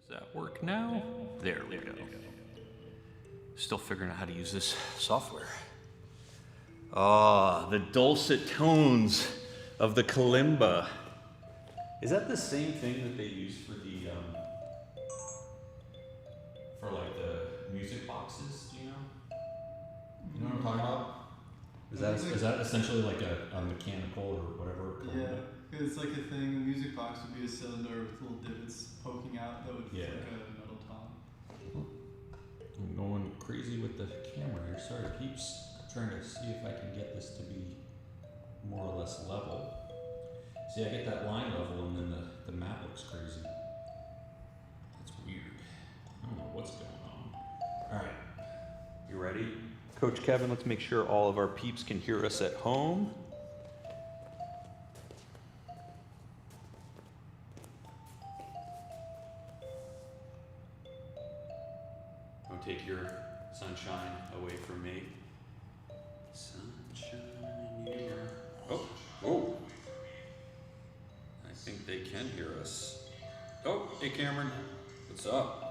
Does that work now? There we go. Still figuring out how to use this software. Ah, the dulcet tones of the kalimba. Is that the same thing that they use for the like the music boxes? Do you know? You know what I'm talking about? Is that essentially like a mechanical or whatever? Yeah, it's like a thing. A music box would be a cylinder with little divots poking out that would look like a metal tom. I'm going crazy with the camera here. Sorry, peeps. Trying to see if I can get this to be more or less level. See, I get that line level and then the map looks crazy. That's weird. I don't know what's going on. All right, you ready? Coach Kevin, let's make sure all of our peeps can hear us at home. Don't take your sunshine away from me. Sunshine in your... Oh. I think they can hear us. Oh, hey Cameron. What's up?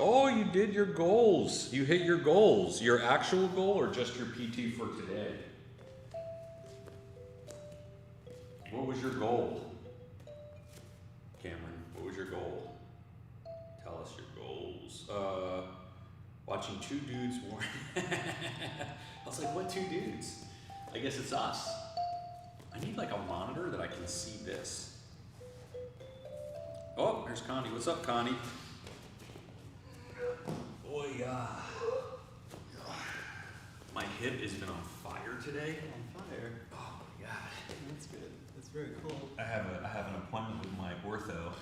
Oh, you did your goals. You hit your goals. Your actual goal or just your PT for today? What was your goal? Cameron, what was your goal? Tell us your goals. Watching two dudes more. I was like, what two dudes? I guess it's us. I need like a monitor that I can see this. Oh, there's Connie. What's up, Connie? Oh yeah. My hip has been on fire today. On fire? Oh my god. That's good. That's very cool. I have an appointment with my ortho.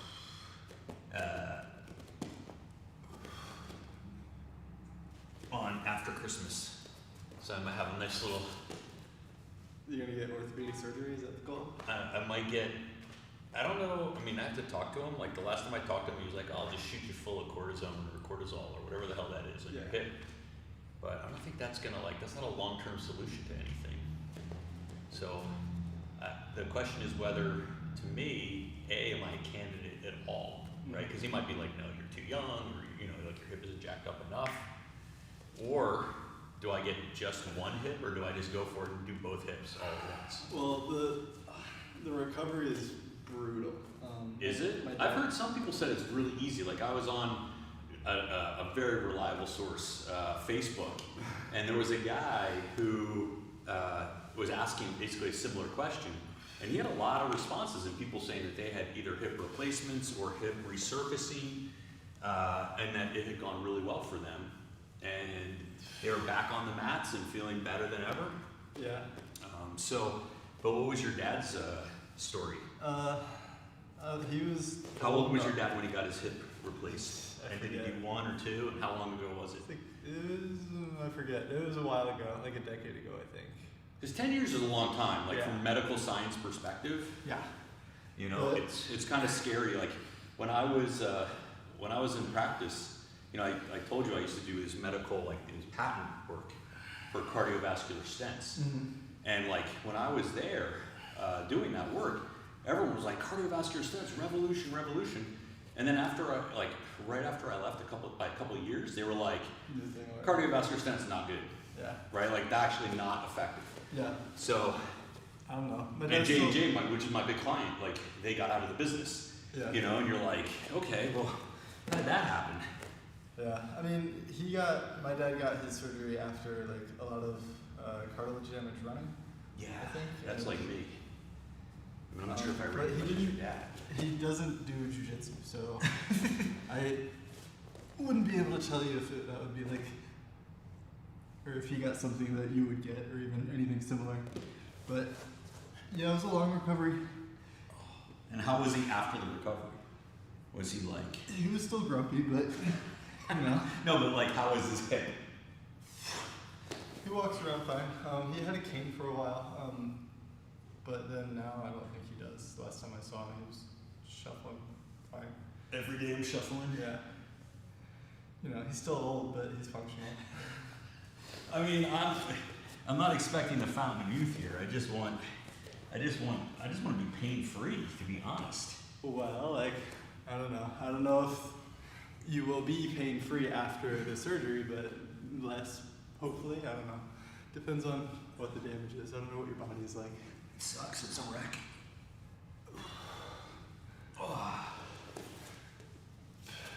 On after Christmas, so I might have a nice little. You're gonna get orthopedic surgery? Is that the goal? I might get. I don't know. I mean, I have to talk to him. Like the last time I talked to him, he was like, "I'll just shoot you full of cortisone or cortisol or whatever the hell that is on your hip." But I don't think that's gonna that's not a long-term solution to anything. So the question is whether, to me, am I a candidate at all, right? Because he might be like, "No, you're too young," or like your hip isn't jacked up enough. Or do I get just one hip, or do I just go for it and do both hips all at once? Well, the recovery is brutal. Is it? I've heard some people said it's really easy. Like I was on a very reliable source, Facebook, and there was a guy who was asking basically a similar question, and he had a lot of responses, and people saying that they had either hip replacements or hip resurfacing, and that it had gone really well for them. And they were back on the mats and feeling better than ever. Yeah. But what was your dad's story? He was. How old was your dad when he got his hip replaced? And did he do one or two? And how long ago was it? I forget. It was a while ago, like a decade ago, I think. Because 10 years is a long time, like from a medical science perspective. Yeah. It's kind of scary. Like when I was in practice. I told you I used to do this medical, this patent work for cardiovascular stents. Mm-hmm. And when I was there doing that work, everyone was like, cardiovascular stents, revolution. And then right after I left by a couple of years, they were like, cardiovascular stents not good. Yeah. Right? They're actually not effective. Yeah. So, I don't know. But and J&J, which is my big client, they got out of the business. Yeah. And you're like, okay, well, how did that happen? Yeah, I mean, my dad got his surgery after a lot of cartilage damage running. Yeah, I think. That's like me. I'm not sure if I read it, but your dad. He doesn't do jiu-jitsu, so I wouldn't be able to tell you if that would be or if he got something that you would get, or even anything similar. But yeah, it was a long recovery. And how was he after the recovery? Was he like? He was still grumpy, but. No, but how is his hip? He walks around fine. He had a cane for a while, but then now I don't think he does. The last time I saw him, he was shuffling fine. Every day I'm shuffling? Yeah. He's still old, but he's functional. I mean, I'm not expecting the fountain of youth here. I just want to be pain free, to be honest. Well, like, I don't know if you will be pain free after the surgery, but less, hopefully. I don't know. Depends on what the damage is. I don't know what your body is like. It sucks. It's a wreck.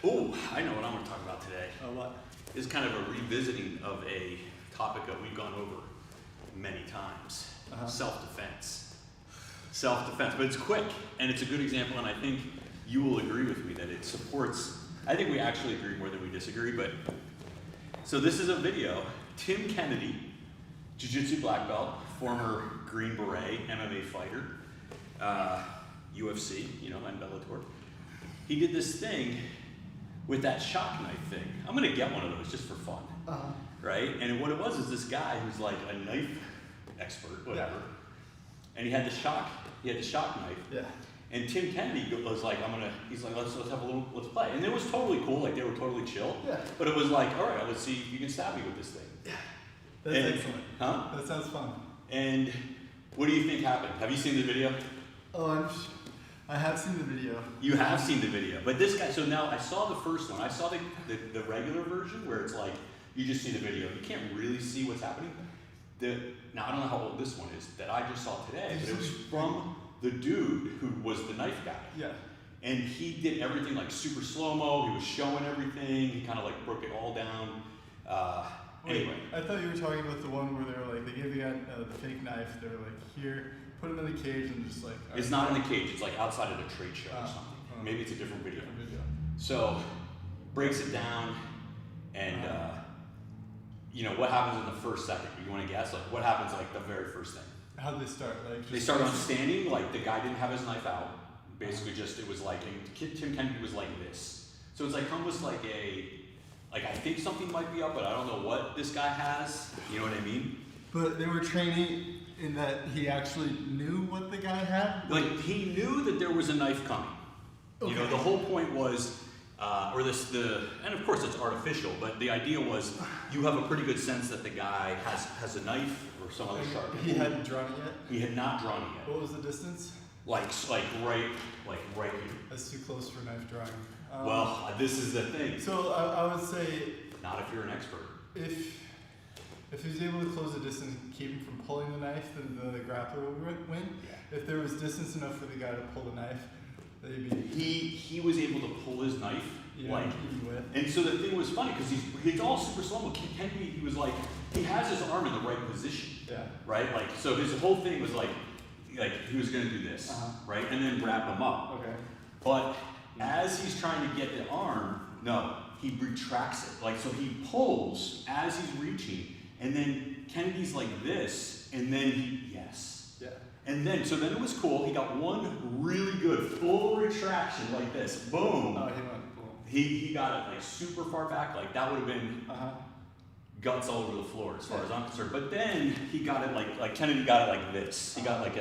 Oh, I know what I'm going to talk about today. Oh, what? Is kind of a revisiting of a topic that we've gone over many times. Self-defense. Self-defense, but it's quick, and it's a good example, and I think you will agree with me that it supports, I think we actually agree more than we disagree, but, so this is a video. Tim Kennedy, Jiu-Jitsu black belt, former Green Beret, MMA fighter, UFC, and Bellator. He did this thing with that shock knife thing. I'm gonna get one of those just for fun, right? And what it was is this guy who's like a knife expert, whatever, and he had the shock knife. Yeah. And Tim Kennedy was like, he's like, let's have a little, let's play. And it was totally cool, like they were totally chill. Yeah. But it was like, all right, let's see if you can stab me with this thing. Yeah. That's excellent. Huh? That sounds fun. And what do you think happened? Have you seen the video? Oh, I have seen the video. You have seen the video, but this guy, so now I saw the first one. I saw the regular version where it's like, you just see the video. You can't really see what's happening. Now, I don't know how old this one is that I just saw today, but it was from the dude who was the knife guy. Yeah. And he did everything like super slow-mo. He was showing everything. He kind of like broke it all down. Anyway. I thought you were talking about the one where they were like, they gave the guy the fake knife. They were like, here, put him in the cage and just like. It's not in the cage. It's like outside of the trade show or something. Maybe it's a different video. So, breaks it down and, what happens in the first second? You want to guess? Like, what happens like the very first thing? How'd they start? Like, they start on standing, like the guy didn't have his knife out. Basically it was like, Tim Kennedy was like this. So it's like almost like I think something might be up, but I don't know what this guy has. You know what I mean? But they were training in that he actually knew what the guy had? Like, he knew that there was a knife coming. Okay. The whole point was, and of course it's artificial, but the idea was you have a pretty good sense that the guy has a knife or some other sharp. He hadn't drawn it yet? He had not drawn it yet. What was the distance? Like right here. That's too close for knife drawing. Well, this is the thing. So I would say... Not if you're an expert. If he was able to close the distance and keep him from pulling the knife, then the grappler would win. Yeah. If there was distance enough for the guy to pull the knife, they'd be... He was able to pull his knife. And so the thing was funny because he's all super slow. Kennedy, he was like, he has his arm in the right position. Yeah. Right? Like, so his whole thing was like he was going to do this, right? And then wrap him up. Okay. But as he's trying to get the arm, no, he retracts it. Like, so he pulls as he's reaching, and then Kennedy's like this, and then yes. Yeah. And then it was cool. He got one really good full retraction like this. Boom. Oh, he went cool. He got it like super far back. Like that would have been guts all over the floor as far as I'm concerned. But then he got it like Kennedy got it like this. He got like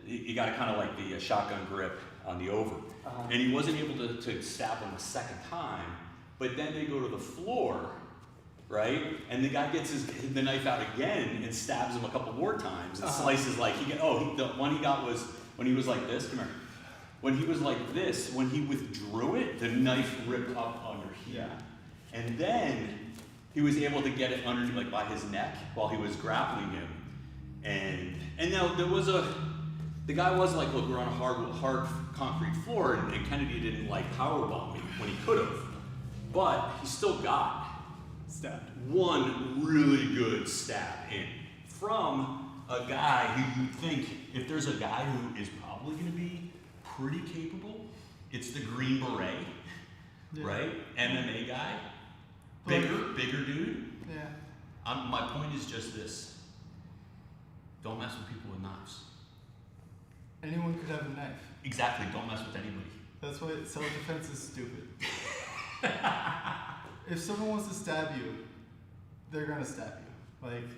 he got it kind of like the shotgun grip on the over. And he wasn't able to stab him the second time. But then they go to the floor, right? And the guy gets the knife out again and stabs him a couple more times and slices like the one he got was when he was like this. Come here. When he was like this, when he withdrew it, the knife ripped up under here. Yeah. And then he was able to get it underneath, like by his neck, while he was grappling him. And now there was the guy was like, look, we're on a hard concrete floor, and Kennedy didn't like powerbomb me when he could have, but he still got stabbed. One really good stab in from a guy who you think, if there's a guy who is probably going to be pretty capable, it's the Green Beret, right? MMA guy, bigger dude. Yeah. My point is just this: don't mess with people with knives. Anyone could have a knife. Exactly. Don't mess with anybody. That's why self-defense is stupid. If someone wants to stab you, they're gonna stab you. Like,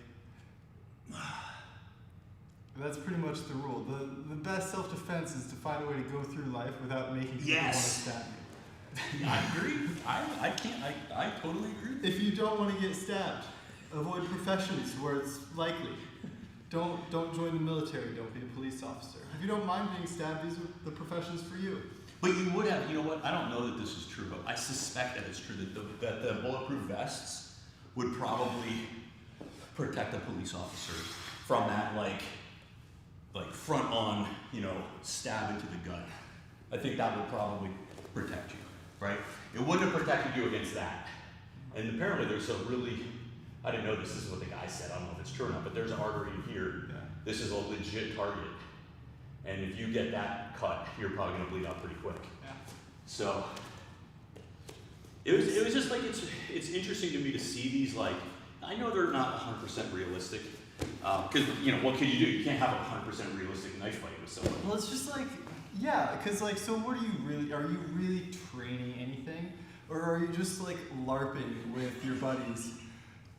that's pretty much the rule. The best self-defense is to find a way to go through life without making people want to stab you. I agree. I totally agree. If you don't want to get stabbed, Avoid professions where it's likely. Don't join the military. Don't be a police officer. If you don't mind being stabbed, these are the professions for you. But you would have, you know what? I don't know that this is true, but I suspect that it's true that the bulletproof vests would probably protect the police officers from that like front on, stab into the gut. I think that would probably protect you, right? It wouldn't have protected you against that. And apparently there's a really, I didn't know this is what the guy said, I don't know if it's true or not, but there's an artery here. Yeah. This is a legit target. And if you get that cut, you're probably gonna bleed out pretty quick. Yeah. So, it was just like, it's interesting to me to see these, like, I know they're not 100% realistic, because, what can you do? You can't have a 100% realistic knife fight with someone. Well, it's just like, yeah, because like, so what are you really training anything? Or are you just like LARPing with your buddies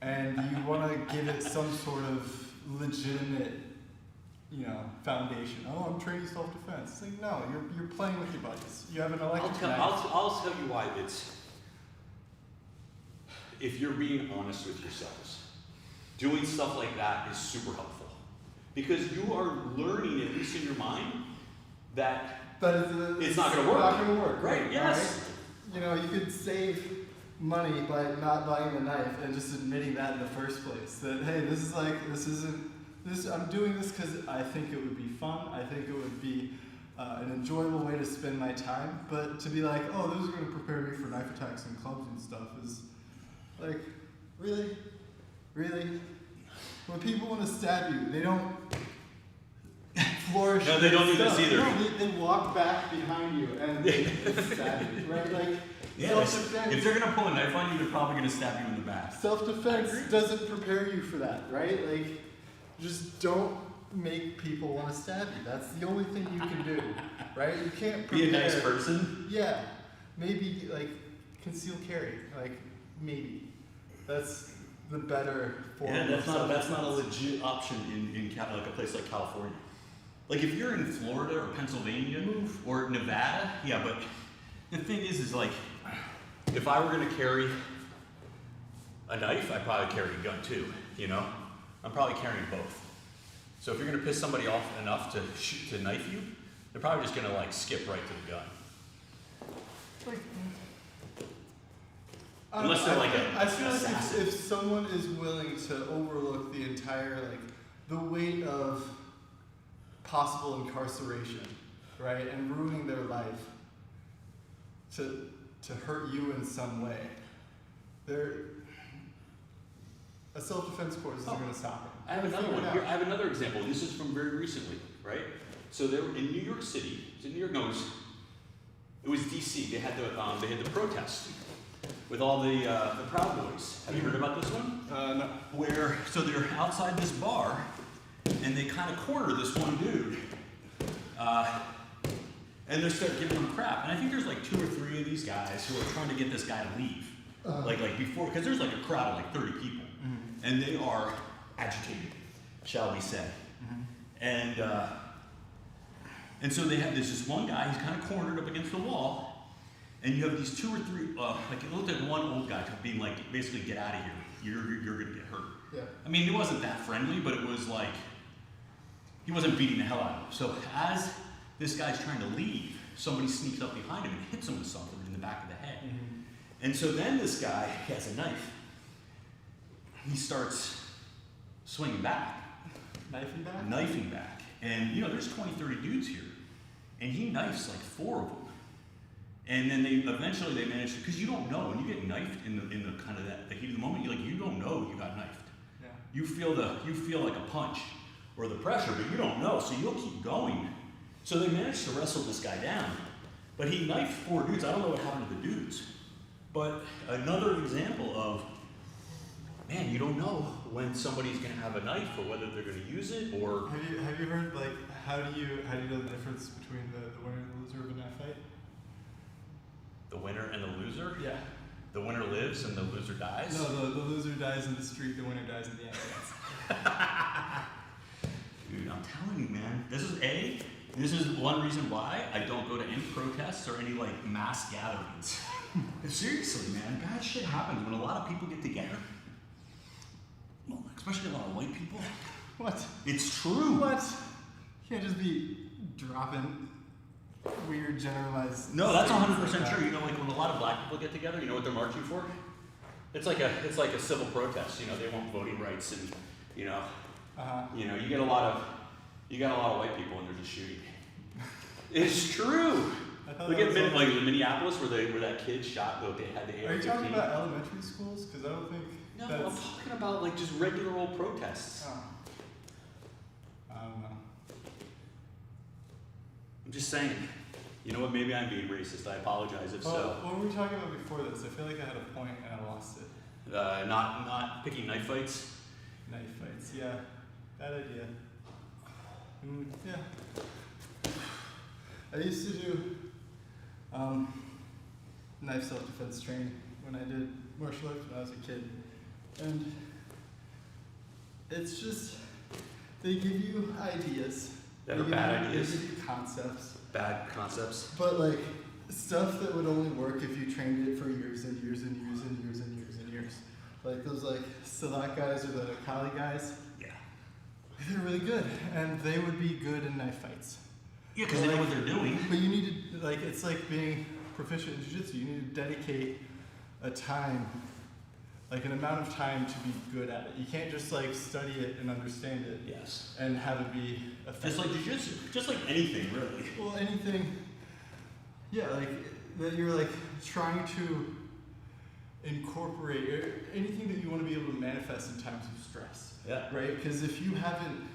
and you want to give it some sort of legitimate, foundation? Oh, I'm training self-defense. It's like, no, you're playing with your buddies. You have an electric knife. I'll tell you why it's, if you're being honest with yourselves, doing stuff like that is super helpful. Because you are learning, at least in your mind, that it's not going to work. Not going to work. Right, yes. Right? You could save money by not buying the knife and just admitting that in the first place. That, hey, I'm doing this because I think it would be fun. I think it would be an enjoyable way to spend my time. But to be like, oh, this is going to prepare me for knife attacks and clubs and stuff is like, really? Really? When people want to stab you, they don't flourish. No, they don't do this either. No, they walk back behind you and they stab you, right? Like, self-defense. If they're gonna pull a knife on you, they're probably gonna stab you in the back. Self-defense doesn't prepare you for that, right? Like, just don't make people want to stab you. That's the only thing you can do, right? You can't prepare. Be a nice person. Yeah, maybe like concealed carry, like maybe. That's the better form. Yeah, that's not a legit option in like a place like California. Like if you're in Florida or Pennsylvania or Nevada, yeah, but the thing is like, if I were gonna carry a knife, I'd probably carry a gun too, I'm probably carrying both. So if you're gonna piss somebody off enough to knife you, they're probably just gonna like skip right to the gun. Like, unless they're like I feel like if someone is willing to overlook the entire, the weight of possible incarceration, right, and ruining their life to hurt you in some way, a self-defense course isn't going to stop it. I have another one here. I have another example. This is from very recently, right? So they were in New York City. It was in New York. No, it was DC. They had the protest with all the Proud Boys. Have you heard about this one? No. So they're outside this bar, and they kind of corner this one dude, and they start giving him crap. And I think there's like 2 or 3 of these guys who are trying to get this guy to leave, like before, because there's like a crowd of like 30 people, and they are agitated, shall we say? And so they have this one guy. He's kind of cornered up against the wall, and you have these 2 or 3. Like it looked like one old guy being like, basically, get out of here. You're gonna get hurt. Yeah. I mean, he wasn't that friendly, but it was like he wasn't beating the hell out of him. So as this guy's trying to leave, somebody sneaks up behind him and hits him with something in the back of the head. And so then this guy has a knife. He starts swinging back. Knifing back? Knifing back. And there's 20, 30 dudes here. And he knifes like 4 of them. And then they manage to, because you don't know, when you get knifed in the kind of the heat of the moment, you don't know you got knifed. Yeah. You feel like a punch or the pressure, but you don't know, so you'll keep going. So they managed to wrestle this guy down, but he knifed 4 dudes. I don't know what happened to the dudes, but another example of, man, you don't know when somebody's gonna have a knife or whether they're gonna use it or. Have you heard how do you know the difference between the winner and the loser of a knife fight? The winner and the loser? Yeah. The winner lives and the loser dies? No, the loser dies in the street, the winner dies in the ambulance. Dude, I'm telling you, man. This is one reason why I don't go to any protests or any mass gatherings. Seriously, man. Bad shit happens when a lot of people get together. Well, especially a lot of white people. What? It's true. What? You can't just be dropping weird generalized. No, that's statements 100% like true. You know, like when a lot of black people get together, you know what they're marching for? It's like a civil protest. You know, they want voting rights, and you know, you get a lot of white people, and there's a shooting. It's true. Look at like Minneapolis, where that kid shot. They had the AR-15. Are you talking about elementary schools? Because I don't think. No, that's... I'm talking about like just regular old protests. Oh. I don't know. I'm just saying. You know what? Maybe I'm being racist. I apologize if so. What were we talking about before this? I feel like I had a point and I lost it. Not picking knife fights. Knife fights, yeah. Bad idea. Yeah. I used to do knife self-defense training when I did martial arts when I was a kid. And it's just, they give you ideas. That are bad ideas. They give you concepts. Bad concepts. But like, stuff that would only work if you trained it for years and years and years and years and years and years. Like those like Salat guys or the Kali guys. Yeah. They're really good, and they would be good in knife fights. Yeah, because they know what they're doing. But you need to, like, it's like being proficient in jiu-jitsu. You need to dedicate a time, like an amount of time to be good at it. You can't just like study it and understand it. Yes. And have it be effective. Just like jiu-jitsu. Just like anything, really. Well, anything, yeah, like that you're like trying to incorporate or anything that you want to be able to manifest in times of stress. Yeah. Right? Because if you haven't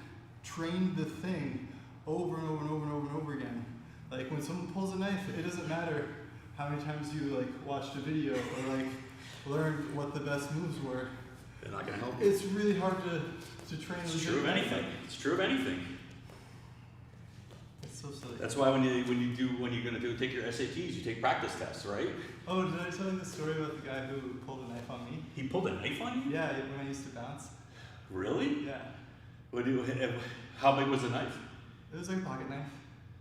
trained the thing over and over and over and over and over again, like when someone pulls a knife, it doesn't matter how many times you like watched a video or like learned what the best moves were. They're not going to help you. It's really hard to train. It's true of anything. It's true of anything. It's so silly. That's why when you're going to take your SATs, you take practice tests, right? Oh, did I tell you the story about the guy who pulled a knife on me? He pulled a knife on you? Yeah, when I used to bounce. Really? Yeah. How big was the knife? It was like a pocket knife.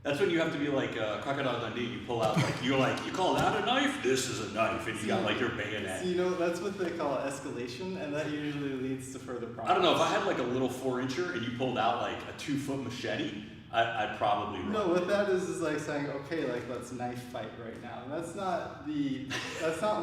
That's when you have to be like Crocodile Dundee. You pull out you call that a knife? This is a knife, and you got like your bayonet. So, you know, that's what they call escalation, and that usually leads to further problems. I don't know, if I had like a little 4-incher and you pulled out like a 2-foot machete, I'd probably run. No, what that is like saying, okay, like let's knife fight right now. And that's not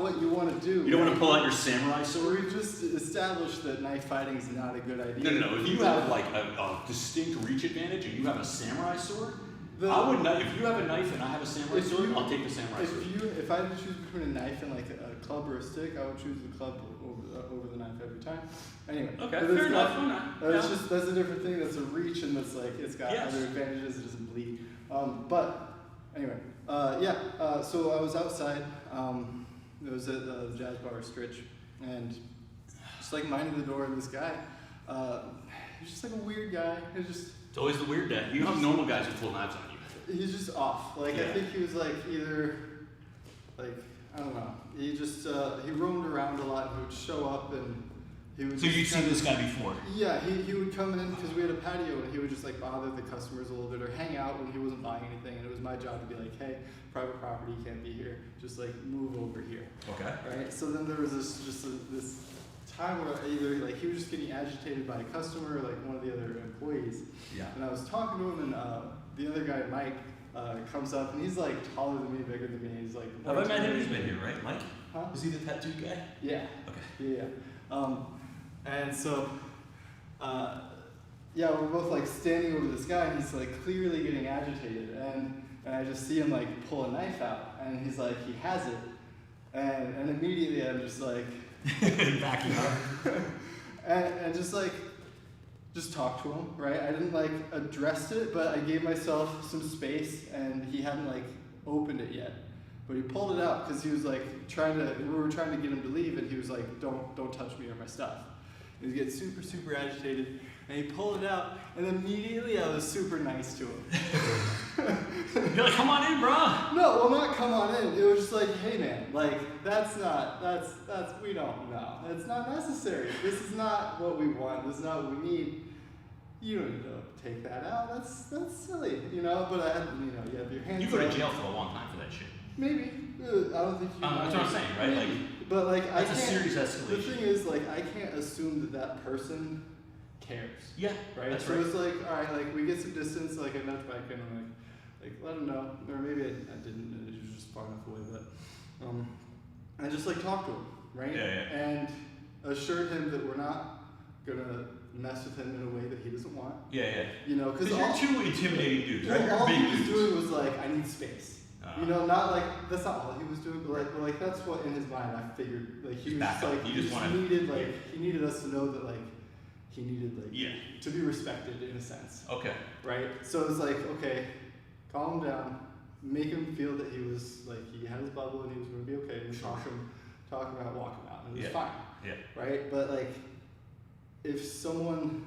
what you want to do. You don't want to pull out your samurai sword? We just established that knife fighting is not a good idea. No. If you have like a distinct reach advantage and you have a samurai sword, I would not. If you have a knife and I have a samurai sword, I'll take the samurai sword. If I had to choose between a knife and like a club or a stick, I would choose the club over the knife every time. Anyway. Okay, fair enough. That's a different thing. That's a reach, and that's like it's got other advantages. It doesn't bleed. But anyway, so I was outside. It was at the Jazz Bar Stritch, and just like minding the door, and this guy, he's just like a weird guy. It's always the weird guy. You don't have normal guys who pull knives on you. He's just off. Like I think he was like either like I don't know. He just he roamed around a lot. He would show up and he would. So you'd seen this guy before? Yeah, he would come in because we had a patio and he would just like bother the customers a little bit or hang out when he wasn't buying anything, and it was my job to be like, hey, private property, you can't be here. Just like move over here. Okay. Right. So then there was this time where either like he was just getting agitated by a customer or like one of the other employees. Yeah. And I was talking to him, and the other guy, Mike, comes up, and he's like taller than me, bigger than me. He's like. Have I met him? He's been here, right, Mike? Huh? Is he the tattooed guy? Yeah. Okay. Yeah. And so, we're both like standing over this guy, and he's like clearly getting agitated, and I just see him like pull a knife out, and he's like he has it, and immediately I'm just like. Backing up. and just talk to him, right? I didn't like address it, but I gave myself some space, and he hadn't like opened it yet. But he pulled it out because he was like we were trying to get him to leave, and he was like, don't touch me or my stuff. He was getting super, super agitated, and he pulled it out, and immediately I was super nice to him. You're like, come on in, bro. No, well, not come on in. It was just like, hey, man, like, we don't know. That's not necessary. This is not what we want. This is not what we need. You don't need to take that out. That's silly, you know? But I had, you have your hands You go to up. jail for a long time for that shit. Maybe. I don't think you That's what I'm saying, right? Like, But like, That's a serious escalation. The thing is, like, I can't assume that that person cares. Yeah, Right. that's so right. it's like, all right, like we get some distance. Like I nudge back in, I'm like let him know, or maybe I didn't. And it was just far enough away, but I just like talk to him, right? Yeah. And assured him that we're not gonna mess with him in a way that he doesn't want. Yeah. You know, because you're two intimidating dudes, right? You're all big he was dudes. doing was like, I need space. You know, not like that's not all he was doing, but like that's what in his mind I figured. Like he was just like he just wanted, needed he needed us to know that like he needed to be respected in a sense. Okay. Right. So it's like, okay, calm him down, make him feel that he was like he had his bubble and he was going to be okay, and talk him out, walk him out, and it was fine. Yeah. Right. But like, if someone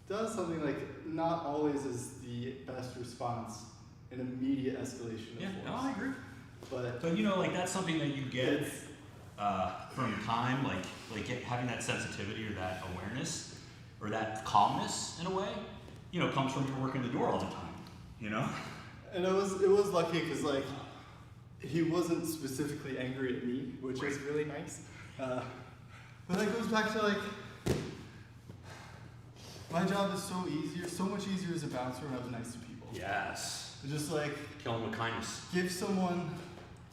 does something like not always is the best response. An immediate escalation of force. No, I agree. But you know, like that's something that you get from time, like having that sensitivity or that awareness or that calmness in a way, you know, comes from your working the door all the time, you know? And it was lucky because like he wasn't specifically angry at me, which was really nice. But that goes back to like my job is so much easier as a bouncer when I was nice to people. Yes. Just like Kill them with kindness. give someone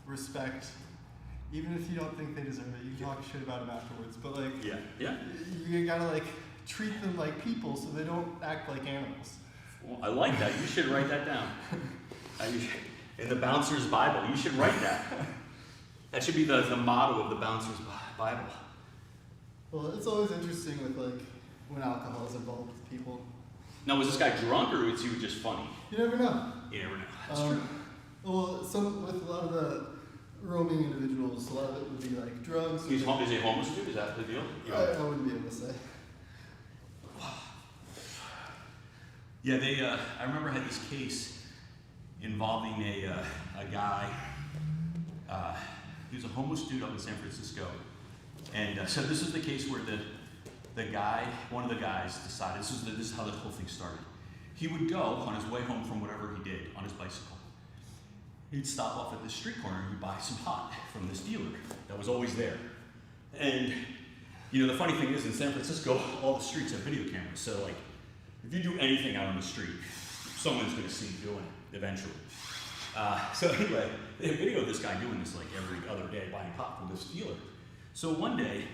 respect, even if you don't think they deserve it. You can talk shit about them afterwards, but like you gotta like treat them like people so they don't act like animals. Well, I like that. You should write that down. In the Bouncer's Bible, you should write that. That should be the motto of the Bouncer's Bible. Well, it's always interesting with like when alcohol is involved with people. Now, was this guy drunk or was he just funny? You never know. You never know. That's true. Well, with a lot of the roaming individuals, a lot of it would be like drugs. Is he a homeless dude? Is that the deal? I wouldn't be able to say. Yeah, I remember I had this case involving a guy. He was a homeless dude up in San Francisco, and so this is the case where one of the guys decided this is how the whole thing started. He would go on his way home from whatever he did on his bicycle. He'd stop off at this street corner and he'd buy some pot from this dealer that was always there. And you know, the funny thing is in San Francisco, all the streets have video cameras. So like, if you do anything out on the street, someone's gonna see you doing it eventually. So anyway, they videoed this guy doing this like every other day, buying pot from this dealer. So one day,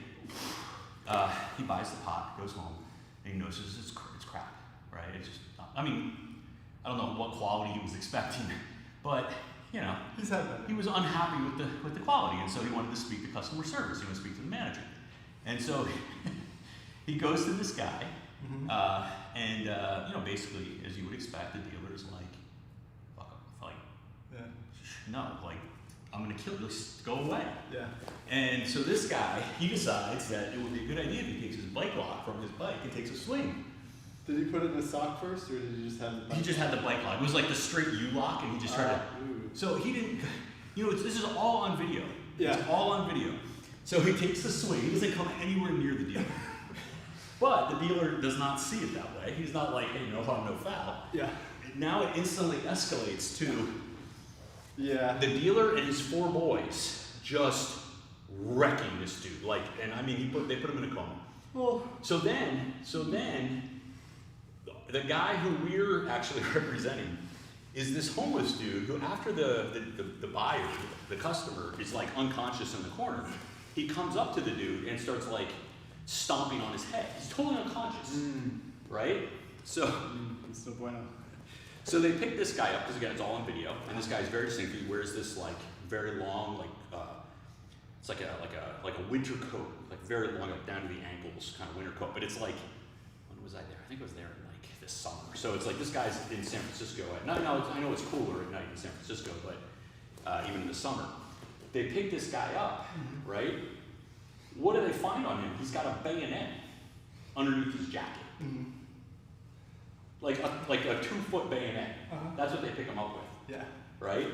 he buys the pot, goes home, and he notices it's crap, right? It's just, I don't know what quality he was expecting, but you know, he was unhappy with the quality, and so he wanted to speak to customer service. He wanted to speak to the manager, and so he goes to this guy, and you know, basically, as you would expect, the dealer's like, "Fuck off, like, no, like, I'm gonna kill you. Just go away." Yeah. And so this guy, he decides that it would be a good idea if he takes his bike lock from his bike and takes a swing. Did he put it in a sock first, or did he just have the bike? He just had the bike lock. It was like the straight U-lock, and he just tried to. So he didn't. You know, this is all on video. Yeah. It's all on video. So he takes the swing. He doesn't come anywhere near the dealer. But the dealer does not see it that way. He's not like, hey, no harm, no foul. Yeah. Now it instantly escalates to the dealer and his 4 boys just wrecking this dude. Like, and I mean, they put him in a coma. Well. So then, the guy who we're actually representing is this homeless dude who, after the buyer, the customer, is like unconscious in the corner, he comes up to the dude and starts like stomping on his head. He's totally unconscious, right? So, it's no bueno. So they pick this guy up because again, it's all on video, and this guy's very distinct. He wears this like very long, like it's like a winter coat, like very long, up down to the ankles, kind of winter coat. But it's like, when was I there? I think I was there in like this summer. So it's like this guy's in San Francisco at night. Now I know it's cooler at night in San Francisco, but even in the summer, they pick this guy up, right? What do they find on him? He's got a bayonet underneath his jacket. Like a 2-foot bayonet. That's what they pick him up with. Yeah. Right?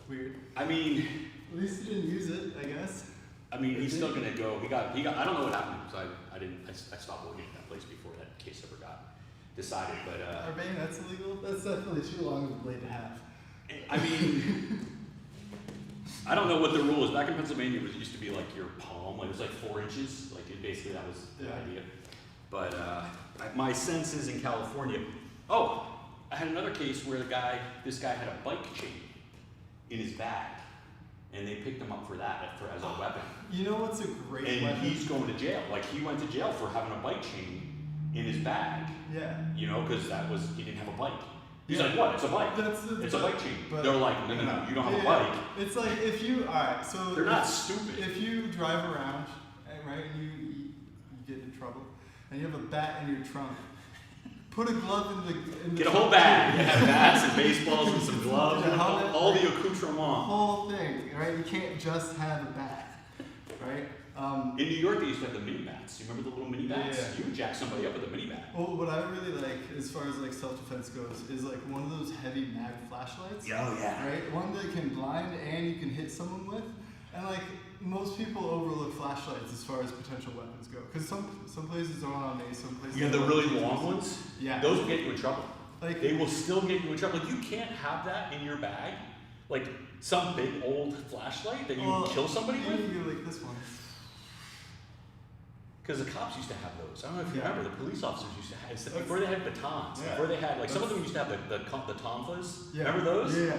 Weird. I mean, at least he didn't use it, I guess. I mean, he's still gonna go. He got. I don't know what happened because I stopped working at that place before that case ever got decided. But are bayonets illegal? That's definitely too long of a blade to have. I mean, I don't know what the rule is. Back in Pennsylvania, it used to be like your palm, like it was like 4 inches. Like it basically that was the idea. But my sense is in California. Oh, I had another case where this guy had a bike chain in his bag, and they picked him up for that as a weapon. You know what's a great and weapon? He's going to jail. Like he went to jail for having a bike chain in his bag. Yeah. You know, because he didn't have a bike. He's like, what? It's a bike. It's a bike chain. They're like, no, you don't have a bike. It's like alright, so they're not stupid. If you drive around, right, and you get in trouble, and you have a bat in your trunk, put a glove in the Get a whole bag. You have bats and baseballs and some gloves, all the accoutrement. Whole thing, right? You can't just have a bat, right? In New York, they used to have the mini bats. You remember the little mini bats? Yeah. You would jack somebody up with a mini bat. Well, what I really like, as far as like self-defense goes, is like one of those heavy mag flashlights. Oh yeah. Right? One that can blind and you can hit someone with. And like most people overlook flashlights as far as potential weapons go, because some places don't allow me, some places. Yeah, the really long ones. Yeah. Those will get you in trouble. Like they will still get you in trouble. Like you can't have that in your bag. Like some big old flashlight that you kill somebody with. You like this one. Because the cops used to have those. I don't know if you remember, the police officers used to have, before they had batons, before they had, like some of them used to have the tonfas. Yeah. Remember those? Yeah.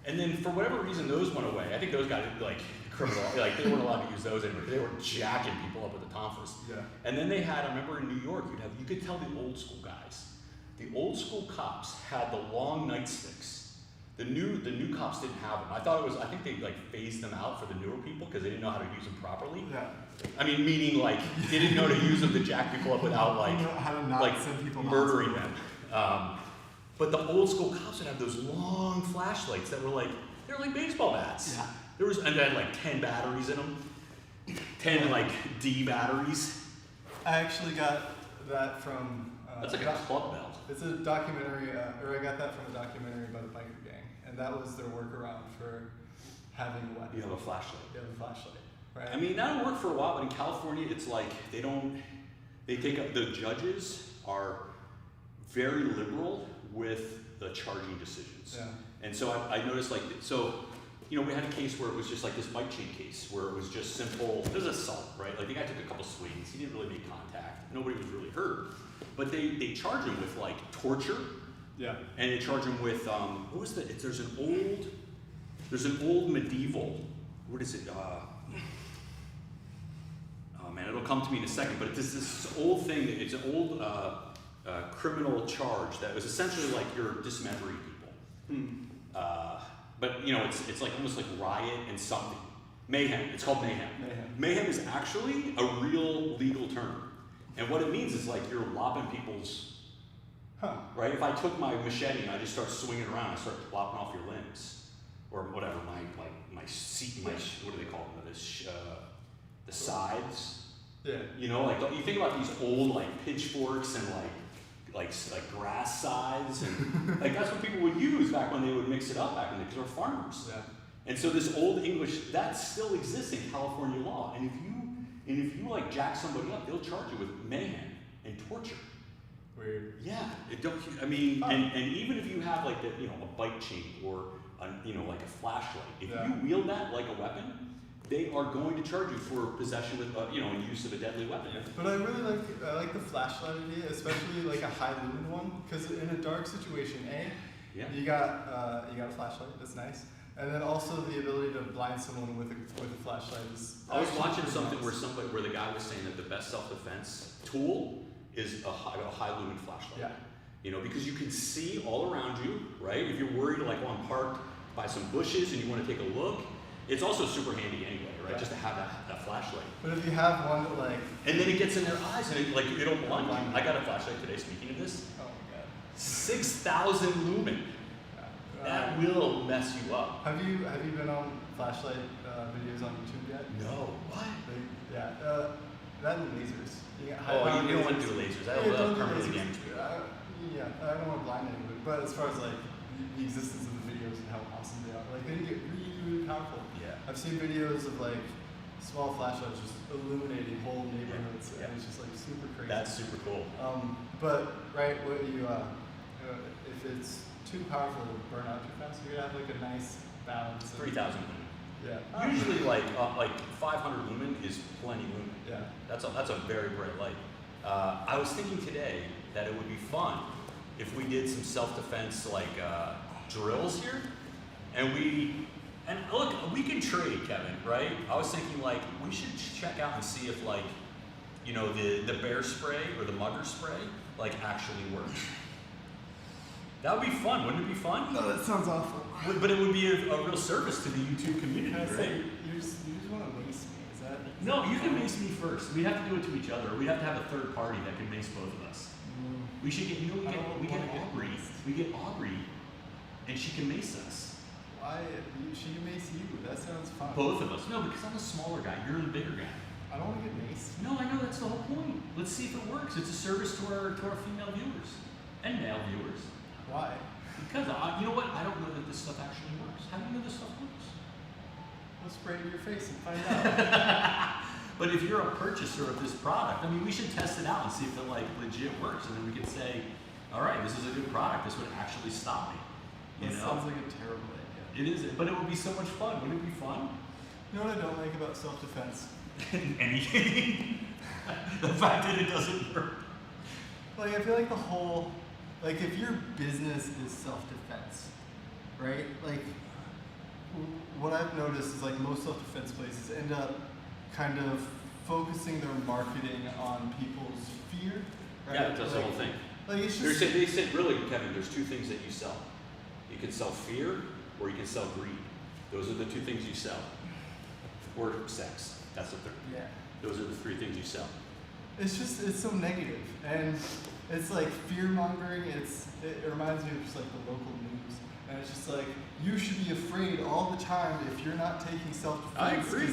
And then for whatever reason, those went away. I think those got like criminal, like they weren't allowed to use those anymore. They were jacking people up with the tonfas. Yeah. And then they had, I remember in New York, you could tell the old school guys. The old school cops had the long nightsticks. The new cops didn't have them. I think they like phased them out for the newer people because they didn't know how to use them properly. Yeah. I mean, meaning like they didn't know to use them to jack people up without like how to not send people murdering them. But the old school cops would have those long flashlights that were like baseball bats. Yeah. And they had like 10 batteries in them, 10 like D batteries. I actually got that from. That's like a club belt. It's a documentary, or I got that from a documentary by the biker gang, and that was their workaround for having a weapon. You have a flashlight. You have a flashlight, right? I mean, that'll work for a while, but in California, it's like the judges are very liberal with the charging decisions. Yeah. And so I noticed we had a case where it was just like this bike chain case where it was just simple, it was assault, right? Like the guy took a couple swings, he didn't really make contact, nobody was really hurt. But they charge him with like torture. Yeah. And they charge him with there's an old medieval, what is it? Oh man, it'll come to me in a second, but it's this old thing, it's an old criminal charge that was essentially like you're dismembering people. But you know, it's like almost like riot and something. Mayhem, it's called mayhem. Mayhem is actually a real legal term. And what it means is like you're lopping people's, right? If I took my machete and I just start swinging around, I start lopping off your limbs, or whatever, my seat, what do they call them? The sides. Yeah. You know, like you think about these old like pitchforks and like grass sides, and like that's what people would use back when they would mix it up back in the because they were farmers. Yeah. And so this old English that still exists in California law, and if you like jack somebody up, they'll charge you with mayhem and torture. Weird. Yeah. And even if you have like a bike chain or like a flashlight, if you wield that like a weapon, they are going to charge you for possession with and use of a deadly weapon. But I really like the flashlight idea, especially like a high lumen one, because in a dark situation, you got a flashlight. That's nice. And then also the ability to blind someone with a flashlight is. I was watching something where the guy was saying that the best self-defense tool is a high lumen flashlight. Yeah. You know, because you can see all around you, right? If you're worried, like I'm parked by some bushes and you want to take a look, it's also super handy anyway, right? Yeah. Just to have that flashlight. But if you have one that like. And then it gets in their eyes and it'll blind you. I got a flashlight today. Speaking of this, Oh my god. 6,000 lumen. That will mess you up. Have you been on flashlight videos on YouTube yet? No. What? That and lasers. You don't want to do lasers. That'll permanently damage you. I don't want to blind anybody. But as far as like the existence of the videos and how awesome they are, like they get really, really powerful. Yeah. I've seen videos of like small flashlights just illuminating whole neighborhoods, and it's just like super crazy. That's super cool. But right, what you if it's too powerful, it'll burn out too fast. You gotta have like a nice balance. 3,000 lumen. Yeah. Usually like 500 lumen is plenty lumen. Yeah. That's a very bright light. I was thinking today that it would be fun if we did some self-defense drills here, and look, we can trade, Kevin, right? I was thinking like we should check out and see if the bear spray or the mugger spray actually works. That would be fun, wouldn't it be fun? No, that sounds awful. But it would be a real service to the YouTube community, Can I say, right? you just want to mace me? Is that? No, you can mace me first. We have to do it to each other. We have to have a third party that can mace both of us. We should get, we get Aubrey. We get Aubrey, and she can mace us. Why? She can mace you. That sounds fun. Both of us. No, because I'm a smaller guy. You're the bigger guy. I don't want to get maced. No, I know that's the whole point. Let's see if it works. It's a service to our female viewers and male viewers. Why? Because you know what? I don't know that this stuff actually works. How do you know this stuff works? We'll spray it in your face and find out. But if you're a purchaser of this product, I mean, we should test it out and see if it legit works, and then we can say, all right, this is a good product. This would actually stop me. That sounds like a terrible idea. It is, but it would be so much fun. Wouldn't it be fun? You know what I don't like about self-defense? Anything. The fact that it doesn't work. Like, I feel like if your business is self-defense, right? Like, what I've noticed is most self-defense places end up kind of focusing their marketing on people's fear. Right? Yeah, that's the whole thing. It's just, They said really, Kevin, there's two things that you sell. You can sell fear or you can sell greed. Those are the two things you sell. Or sex. That's the third. Yeah. Those are the three things you sell. It's so negative, and it's like fear mongering. It reminds me of just the local news, and it's just you should be afraid all the time if you're not taking self-defense. I agree.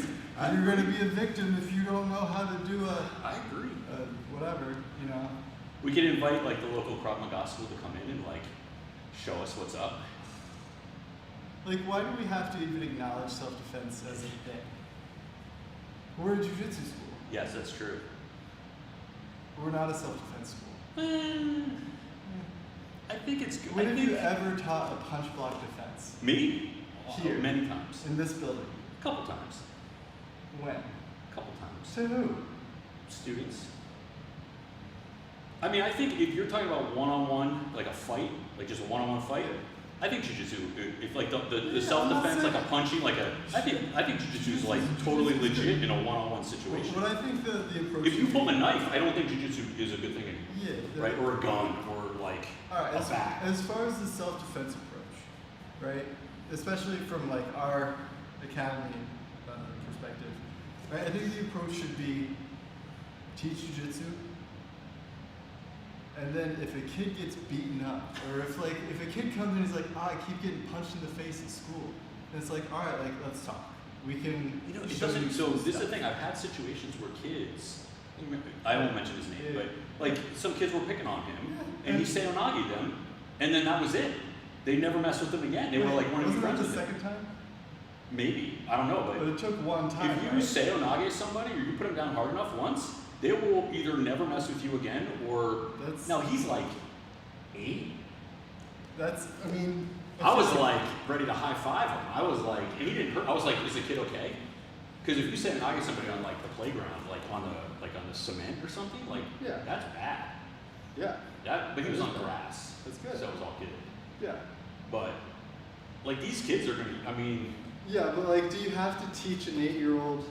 You're going to be a victim if you don't know how to do I agree. whatever, We could invite the local Krav Maga school to come in and show us what's up. Why do we have to even acknowledge self-defense as a thing? We're a jiu-jitsu school. Yes, that's true. We're not a self-defense school. I think it's good. When have you ever taught a punch block defense? Me? Here. Many times. In this building? A couple times. When? A couple times. To who? Students. I mean, I think if you're talking about one-on-one, a fight, just a one-on-one fight, I think jiu-jitsu, if the self-defense, a punching, I think jiu-jitsu is totally legit in a one-on-one situation. What I think the approach. If you pull a knife, I don't think jiu-jitsu is a good thing anymore. Yeah. Right? Or a gun, or Alright, a bat. as far as the self-defense approach, right? Especially from our academy perspective, right? I think the approach should be teach jiu-jitsu, and then if a kid gets beaten up, or if a kid comes in and he's I keep getting punched in the face at school, and it's alright, let's talk. We can. It doesn't. So this is the thing. I've had situations where kids. I won't mention his name, but some kids were picking on him, and he sayonagi them, and then that was it. They never messed with them again. They were want to be friends with him. Wasn't that the second time? Maybe, I don't know, But it took one time. if you sayonagi somebody or you put them down hard enough once, they will either never mess with you again or. Now he's 8. I was ready to high five him. I was and he didn't hurt. I was is the kid okay? Because if you sayonagi somebody on the playground, on the cement or something, yeah, that's bad. Yeah. But he was on grass. That's good. So it was all good. Yeah. But these kids are gonna. Yeah, but do you have to teach an 8-year-old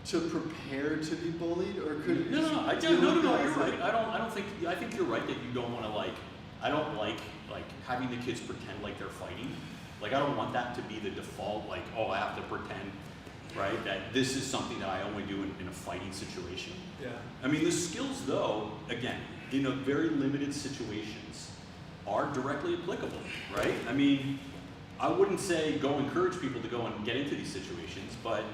to prepare to be bullied, or could you? No. You're right. I don't think. I think you're right that you don't want to I don't like having the kids pretend they're fighting. I don't want that to be the default. I have to pretend, right? That this is something that I only do in a fighting situation. Yeah. The skills, though, again, in a very limited situations, are directly applicable, right? I wouldn't say go encourage people to go and get into these situations, but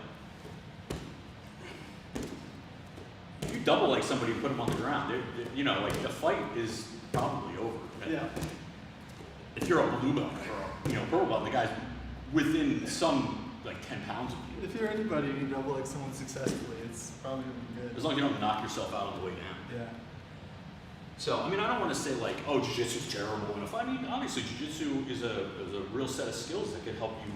if you double somebody and put them on the ground, the fight is probably over. Yeah. If you're a blue belt or a purple belt, the guy's within some 10 pounds of you. If you're anybody and you double someone successfully, it's probably gonna be good. As long as you don't knock yourself out on the way down. Yeah. So, I don't want to say jiu-jitsu is terrible enough. Obviously jiu-jitsu is a real set of skills that can help you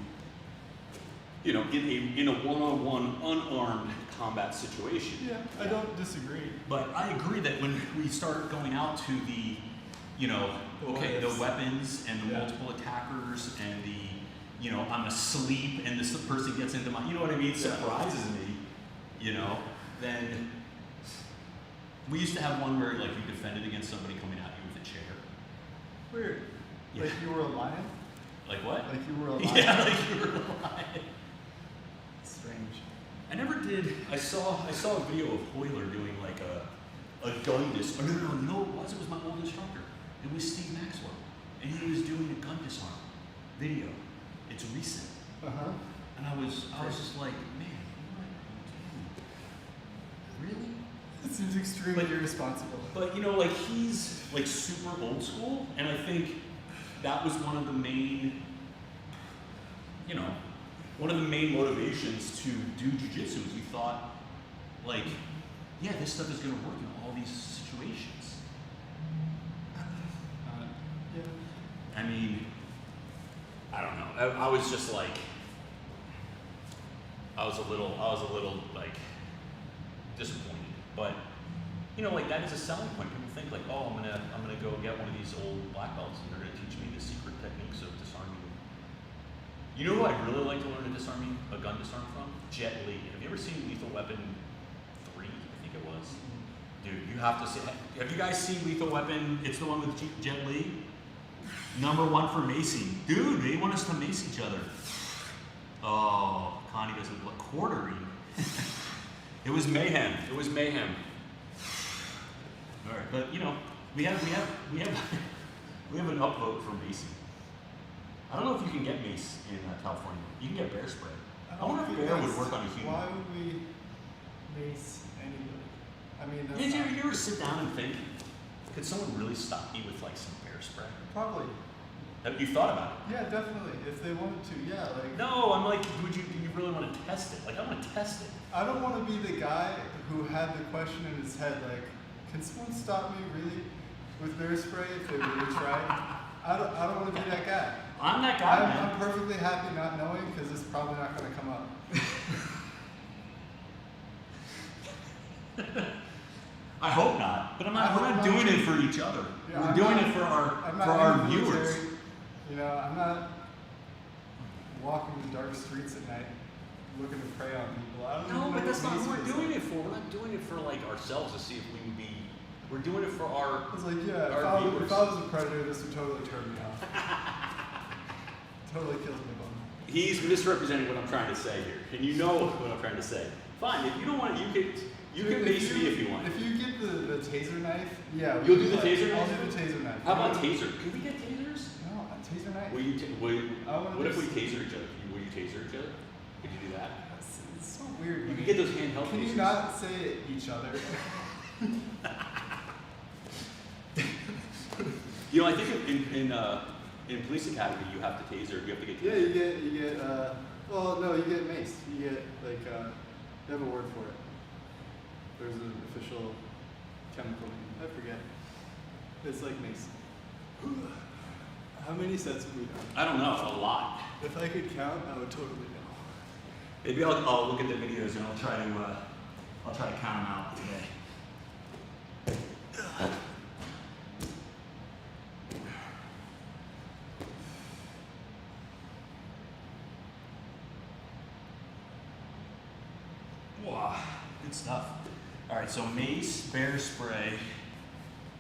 you know, in a one-on-one unarmed combat situation. Yeah, I don't disagree. But I agree that when we start going out to the, you know, okay, the weapons and the multiple attackers and the, you know, I'm asleep and this person gets into my, you know what I mean, surprises me, you know, then we used to have one where like you defended against somebody coming at you with a chair. Weird. Yeah. Like you were a lion? Like what? Like you were a lion? Yeah, like you were a lion. Strange. I never did. I saw a video of Hoyler doing like a gun disarm. No, you know what it was? It was my old instructor. It was Steve Maxwell, and he was doing a gun disarm video. It's recent, and I was just like, man, what are you doing? Really? It seems extremely irresponsible. But you know, like he's like super old school, and I think that was one of the main, you know, one of the main motivations to do jiu-jitsu is he thought, like, yeah, this stuff is going to work in all these situations. Yeah. I mean, I don't know. I was just like, I was a little like disappointed. But you know, like that is a selling point. People think like, oh, I'm gonna go get one of these old black belts and they're gonna teach me the secret techniques of disarming. You know who I'd really like to learn a gun disarm from? Jet Li. Have you ever seen Lethal Weapon 3? I think it was. Dude, you have to see. Have you guys seen Lethal Weapon? It's the one with Jet Li. #1 for Macy. Dude, they want us to mace each other. Oh, Connie doesn't look quartering. It was mayhem. It was mayhem. All right, but you know, we have an upvote for Macy. I don't know if you can get mace in California. You can get bear spray. I wonder if bear would work on a human. Why would we mace anybody? I mean, that's Did you ever sit down and think, could someone really stop me with like some bear spray? probably. Have you thought about it? Yeah, definitely. If they wanted to, yeah. Like, No, I'm like, do you really want to test it? Like, I want to test it. I don't want to be the guy who had the question in his head, like, can someone stop me really with bear spray if they really tried? I don't want to be that guy. I'm that guy, man. I'm perfectly happy not knowing because it's probably not going to come up. I hope not, but we're not doing it for each other. Yeah, we're I'm doing not- it for I'm not our in the viewers. military. You know, I'm not walking the dark streets at night looking to prey on people. I don't No, even but know that's what not what mace we're feels doing like. it for. We're not doing it for like ourselves to see if we would be. We're doing it for our. I was like, yeah, Our if viewers. I was a predator, this would totally turn me off. Totally kills me bum. He's misrepresenting what I'm trying to say here, and you know what I'm trying to say. Fine, if you don't want it, you can mace me if you want. If you get the taser knife, yeah. we You'll can do the play. taser I'll knife? do the taser knife. How about taser? Can we get tasers? No, a taser knife. Will you? I wanna What if do we s- taser each other? Will you taser each other? Could you do that? It's so weird. You when could get those handheld Can tasers. you not say each other? You know, I think in police academy you have to taser. You have to get. Yeah, tasered. you get. Well, no, you get mace. You get like they have a word for it. There's an official chemical name. I forget. It's like mace. How many sets have we done? I don't know. A lot. If I could count, I would totally know. Maybe I'll look at the videos and I'll try to count them out today. Wow, good stuff. All right, so mace, bear spray.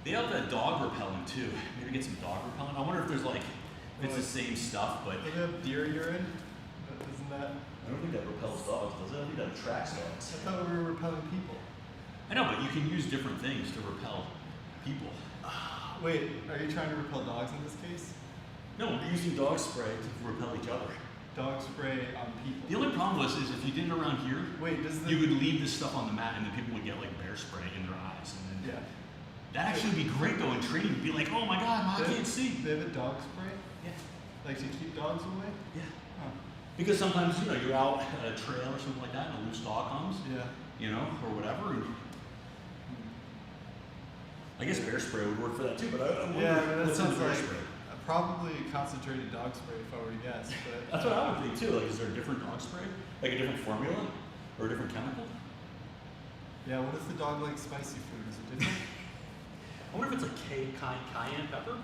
They have that dog repellent too. Maybe get some dog repellent. I wonder if there's like, if it's the same stuff, but Do they have deer urine? Isn't that? I don't think that repels dogs, does it? I think that attracts I dogs. thought we were repelling people. I know, but you can use different things to repel people. Wait, are you trying to repel dogs in this case? No, we're using dog spray to repel each other. Dog spray on people. The only problem is if you did it around here, Wait, does the you would leave this stuff on the mat and then people would get like bear spray in their eyes. And then yeah? that actually would be great though in training. You'd be like, oh my god, I They- can't see. They have a dog spray, Yeah, like to keep dogs away. yeah. Huh. Because sometimes, you know, you're out at a trail or something like that and a loose dog comes, Yeah. you know, or whatever. And I guess bear spray would work for that too, but I wonder Yeah, but that what's in sounds bear like spray. Probably concentrated dog spray if I were to guess, but That's what I would think too. Like, is there a different dog spray? Like a different formula? Or a different chemical? yeah. What if the dog likes spicy food? Is it different? I wonder if it's like cayenne pepper?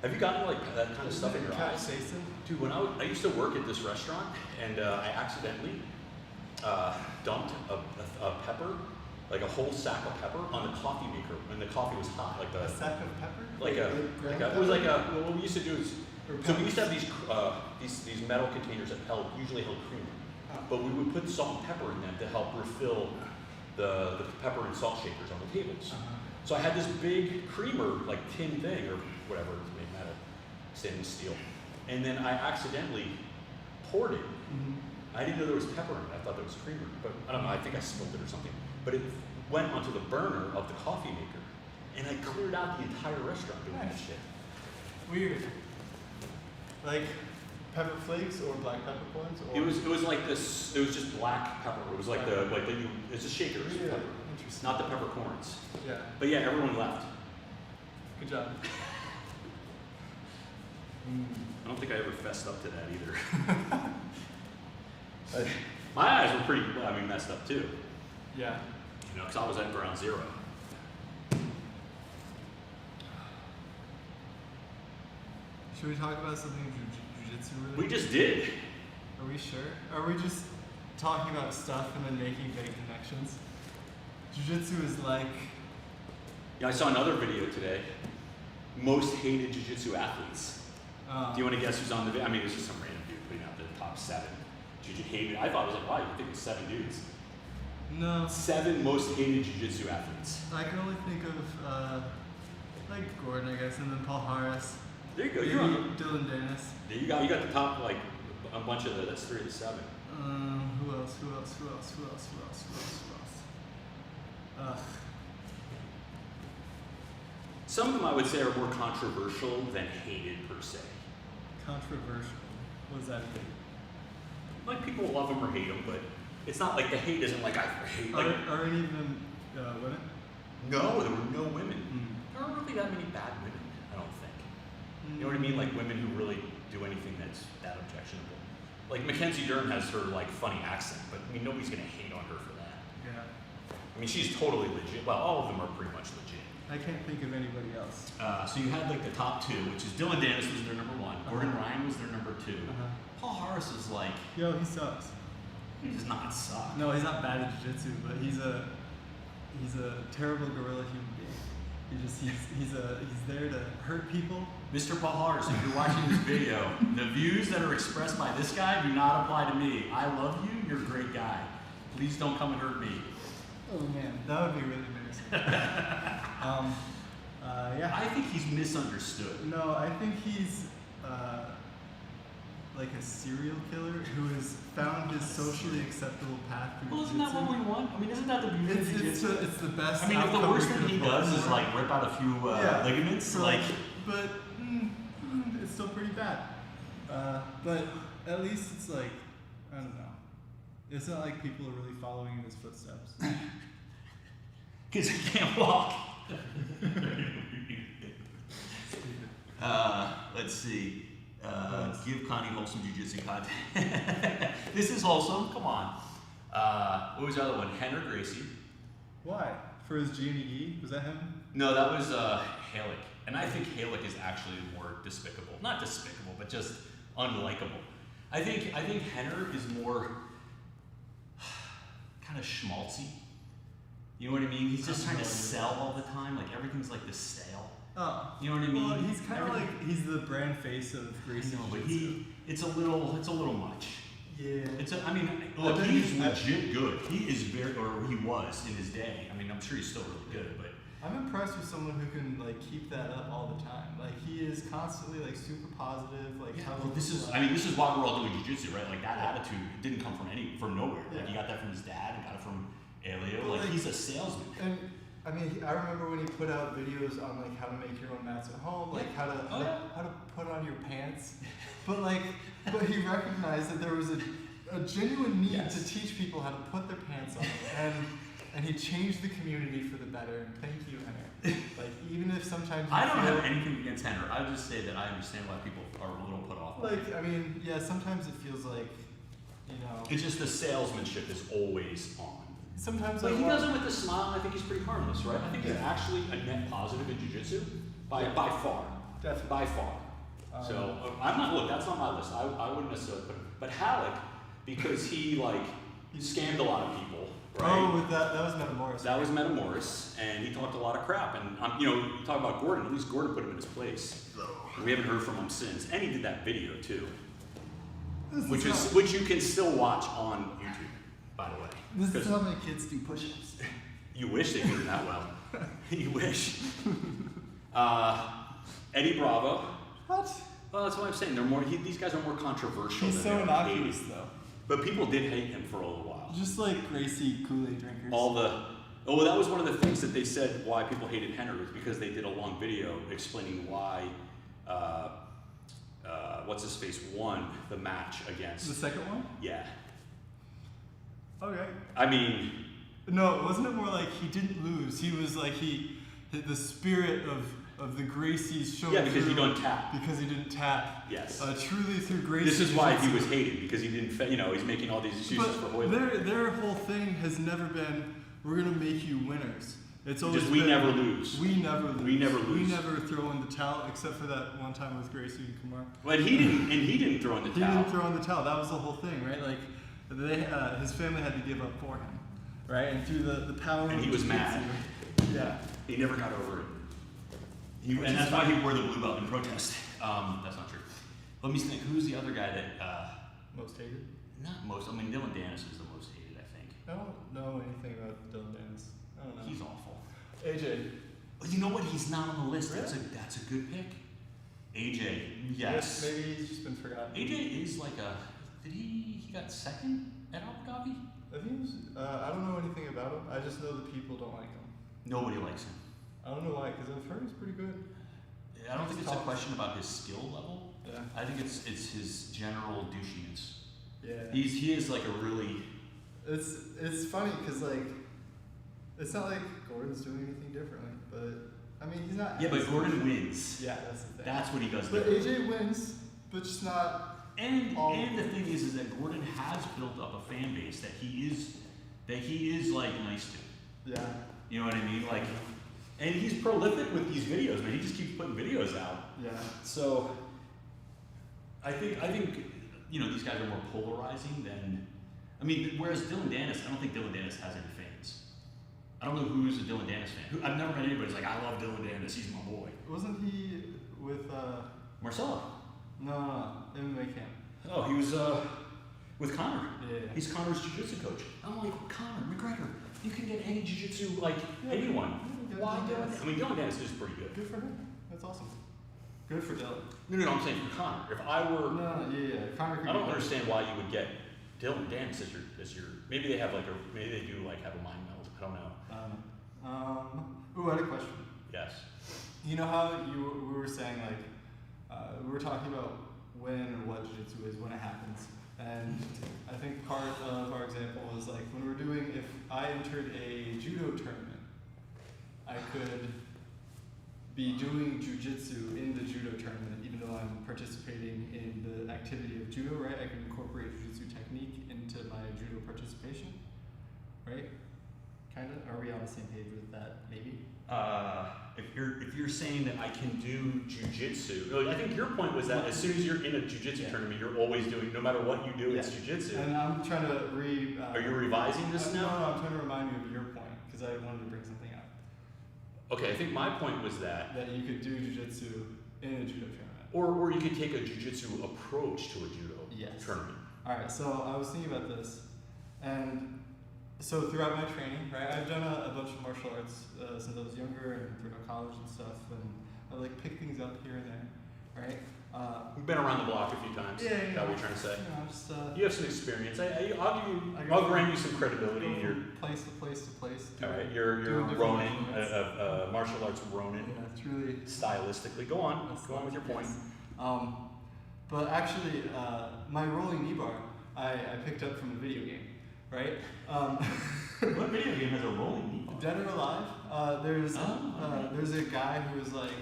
Have you gotten like that kind of stuff in your eyes? Capsaicin? Dude, when I used to work at this restaurant, and I accidentally dumped a pepper, like a whole sack of pepper, on the coffee maker when the coffee was hot. Like A sack of pepper? it was like a. Well, what we used to do is, Or so we used to have pellets? these metal containers that usually held creamer, but we would put salt and pepper in them to help refill the pepper and salt shakers on the tables. So I had this big creamer, like tin thing or whatever, it's made out of stainless steel. And then I accidentally poured it. I didn't know there was pepper in it. I thought there was creamer, but I don't know, I think I spilled it or something. But it went onto the burner of the coffee maker. And I cleared out the entire restaurant doing that shit. Weird. Like pepper flakes or black peppercorns? Or It was like this, it was just black pepper. It was like it's a shaker. It's Yeah, pepper, interesting. not the peppercorns. Yeah. But yeah, everyone left. Good job. I don't think I ever fessed up to that either. My eyes were pretty, messed up too. Yeah. You know, because I was at ground zero. Should we talk about something jiu-jitsu related? We just did. Are we sure? Are we just talking about stuff and then making vague connections? Jiu-jitsu is like... Yeah, I saw another video today. Most hated jiu-jitsu athletes. Do you want to guess who's on the video? I mean, this is some random dude putting out the top 7 jiu-jitsu hated. I thought it was like, wow, you think it's 7 dudes? No. 7 most hated jiu-jitsu athletes. I can only think of, like Gordon, I guess, and then Paul Harris. There you go. Maybe You're on. Dylan Dennis. There you go. You got the top, like, a bunch of that's 3 of the 7. Who else? Ugh. Some of them I would say are more controversial than hated per se. Controversial. What does that mean? Like, people love them or hate them, but it's not like the hate isn't like I hate. Like, Are any of them women? no, there were no women. There aren't really that many bad women, I don't think. You know what I mean? Like women who really do anything that's that objectionable. Like Mackenzie Dern has her like funny accent, but I mean nobody's gonna hate on her for that. Yeah. I mean she's totally legit. Well, all of them are pretty much legit. I can't think of anybody else. So you had like the top 2, which is Dylan Dennis was their number 1. Gordon Ryan was their number 2. Paul Harris is like, Yo, he sucks. he does not suck. No, he's not bad at jiu-jitsu, but he's a terrible gorilla human being. He's there to hurt people. Mr. Paul Harris, if you're watching this video, the views that are expressed by this guy do not apply to me. I love you, you're a great guy. Please don't come and hurt me. Oh man, that would be really embarrassing. Yeah. I think he's misunderstood. No, I think he's like a serial killer who has found his socially acceptable path through Well, isn't that jiu-jitsu. what we want? I mean, isn't that the beauty of jiu-jitsu? It's the best. I mean, if the outcome worst we thing could he have hoped does is for. like rip out a few ligaments, So, like. but it's still pretty bad. But at least it's like, I don't know. It's not like people are really following in his footsteps. Because he can't walk. Let's see. Give Connie wholesome jiu-jitsu content. This is wholesome. Come on. What was the other one? Henry Gracie. Why? For his G&E? Was that him? No, that was Halleck. And I think Halleck is actually more despicable. Not despicable, but just unlikable. I think Henner is more kind of schmaltzy. You know what I mean? He's just trying to sell all the time. Like everything's like this stale. Oh. You know what I mean? Well, he's kind of like, he's the brand face of Gracie. No, but it's a little much. Yeah. Look, he's legit good. He is he was in his day. I mean, I'm sure he's still really good, but. I'm impressed with someone who can like keep that up all the time. Like he is constantly like super positive. Like this is why we're all doing jiu-jitsu, right? Like that attitude didn't come from nowhere. Yeah. Like he got that from his dad, and got it from Elio. Well, like he's a salesman. And I mean, I remember when he put out videos on like how to make your own mats at home, like how to put on your pants. But he recognized that there was a genuine need to teach people how to put their pants on, and he changed the community for the better. Thank you, Henry. Like, even if sometimes I don't have anything against Henry. I would just say that I understand why people are a little put off. Like, I mean, yeah, sometimes it feels like, you know. It's just the salesmanship is always on. Sometimes But he does it with a smile, and I think he's pretty harmless, right? I think he's actually a net positive in jiu-jitsu by far. Definitely. By far. So I'm not. Look, that's on my list. I wouldn't necessarily put him. But Halleck, because he scammed a lot of people, right? Oh, with that was Metamoris. That was Metamoris, and he talked a lot of crap. And you talk about Gordon. At least Gordon put him in his place. We haven't heard from him since, and he did that video too, which you can still watch on YouTube, by the way. This is how many kids do push-ups. You wish they did it that well. You wish. Eddie Bravo. What? Well, that's what I'm saying. These guys are more controversial. He's than so they are innocuous, hated. though. But people did hate him for a little while. Just like Gracie Kool-Aid drinkers. That was one of the things that they said why people hated Henry was because they did a long video explaining why what's his face won the match against The second one? Yeah. Okay. I mean, no, wasn't it more like he didn't lose? He was like the spirit of the Gracies showed. yeah, because you don't tap. Because he didn't tap. Yes. Truly through Gracie. This is why he was hated because he didn't. He's making all these excuses for Hoyland. Their whole thing has never been we're gonna make you winners. It's always Just we never lose. We never lose. We never lose. We never throw in the towel except for that one time with Gracie and Kumar. But he didn't throw in the He towel. didn't throw in the towel. That was the whole thing, right? Like his family had to give up for him, right? And through the power. And he was mad. Yeah. He never got over it. And that's why he wore the blue belt in protest. That's not true. Let me think. Who's the other guy that? Most hated? Not most. I mean, Dylan Dennis is the most hated, I think. I don't know anything about Dylan Dennis. I don't know. He's awful. AJ. You know what? He's not on the list. Really? That's a good pick. AJ, yes. Maybe he's just been forgotten. AJ is like he got second at Abu Dhabi? I think he was, I don't know anything about him. I just know that people don't like him. Nobody likes him. I don't know why, because I've heard he's pretty good. I don't think it's a question about his skill level. Yeah. I think it's his general douchiness. Yeah. He is like a really. It's funny because it's not like Gordon's doing anything differently, but I mean he's not. Yeah, but Gordon wins. Yeah, that's the thing. That's what he does. But differently. AJ wins, but just not. And the thing is that Gordon has built up a fan base that he is like nice to. Yeah. You know what I mean? Like, and he's prolific with these videos, man. He just keeps putting videos out. Yeah. So I think these guys are more polarizing than. I mean, whereas Dylan Dennis, I don't think Dylan Dennis has any fans. I don't know who's a Dylan Dennis fan. I've never met anybody who's like, I love Dylan Dennis. He's my boy. Wasn't he with Marcelo. No, MMA camp. Oh, he was with Connor. Yeah. He's Connor's jiu-jitsu coach. I'm like, Connor, McGregor, you can get any jiu-jitsu, like anyone. Yeah, Why Dylan Dylan? Dennis. I mean, Dylan Dennis is pretty good. Good for him. That's awesome. Good for Dylan. No, I'm saying for Connor. If I were, Yeah. Connor could I don't be understand why you would get Dylan Dennis as your. Maybe they have maybe they do have a mind meld. I don't know. Ooh, I had a question. Yes. You know how we were saying we were talking about when or what jiu-jitsu is when it happens, and I think part of our example was like when we're doing if I entered a judo tournament, I could be doing jiu-jitsu in the judo tournament even though I'm participating in the activity of judo, right? I can incorporate jiu-jitsu technique into my judo participation, right? Kind of. Are we on the same page with that? Maybe. If you're saying that I can do jujitsu, I think your point was that as soon as you're in a jujitsu tournament, you're always doing, no matter what you do, it's jujitsu. And I'm trying to Are you revising this now? No, I'm trying to remind you of your point because I wanted to bring something up. Okay, I think my point was that You could do jiu-jitsu in a judo tournament. or you could take a jujitsu approach to a judo tournament. All right, so I was thinking about this, and so throughout my training, right, I've done a bunch of martial arts since I was younger and throughout college and stuff, and I pick things up here and there, right? We've been around the block a few times. Yeah. Is that what you're trying to say? You know, just You have some experience. I'll grant you some credibility in your. place to place to place. All right, you're doing different Ronin, movements. martial arts Ronin. Yeah, it's really Stylistically, go on with your point. But actually, my rolling knee bar, I picked up from a video game, right? What video game has a rolling knee bar? Dead or Alive. There's a guy who was like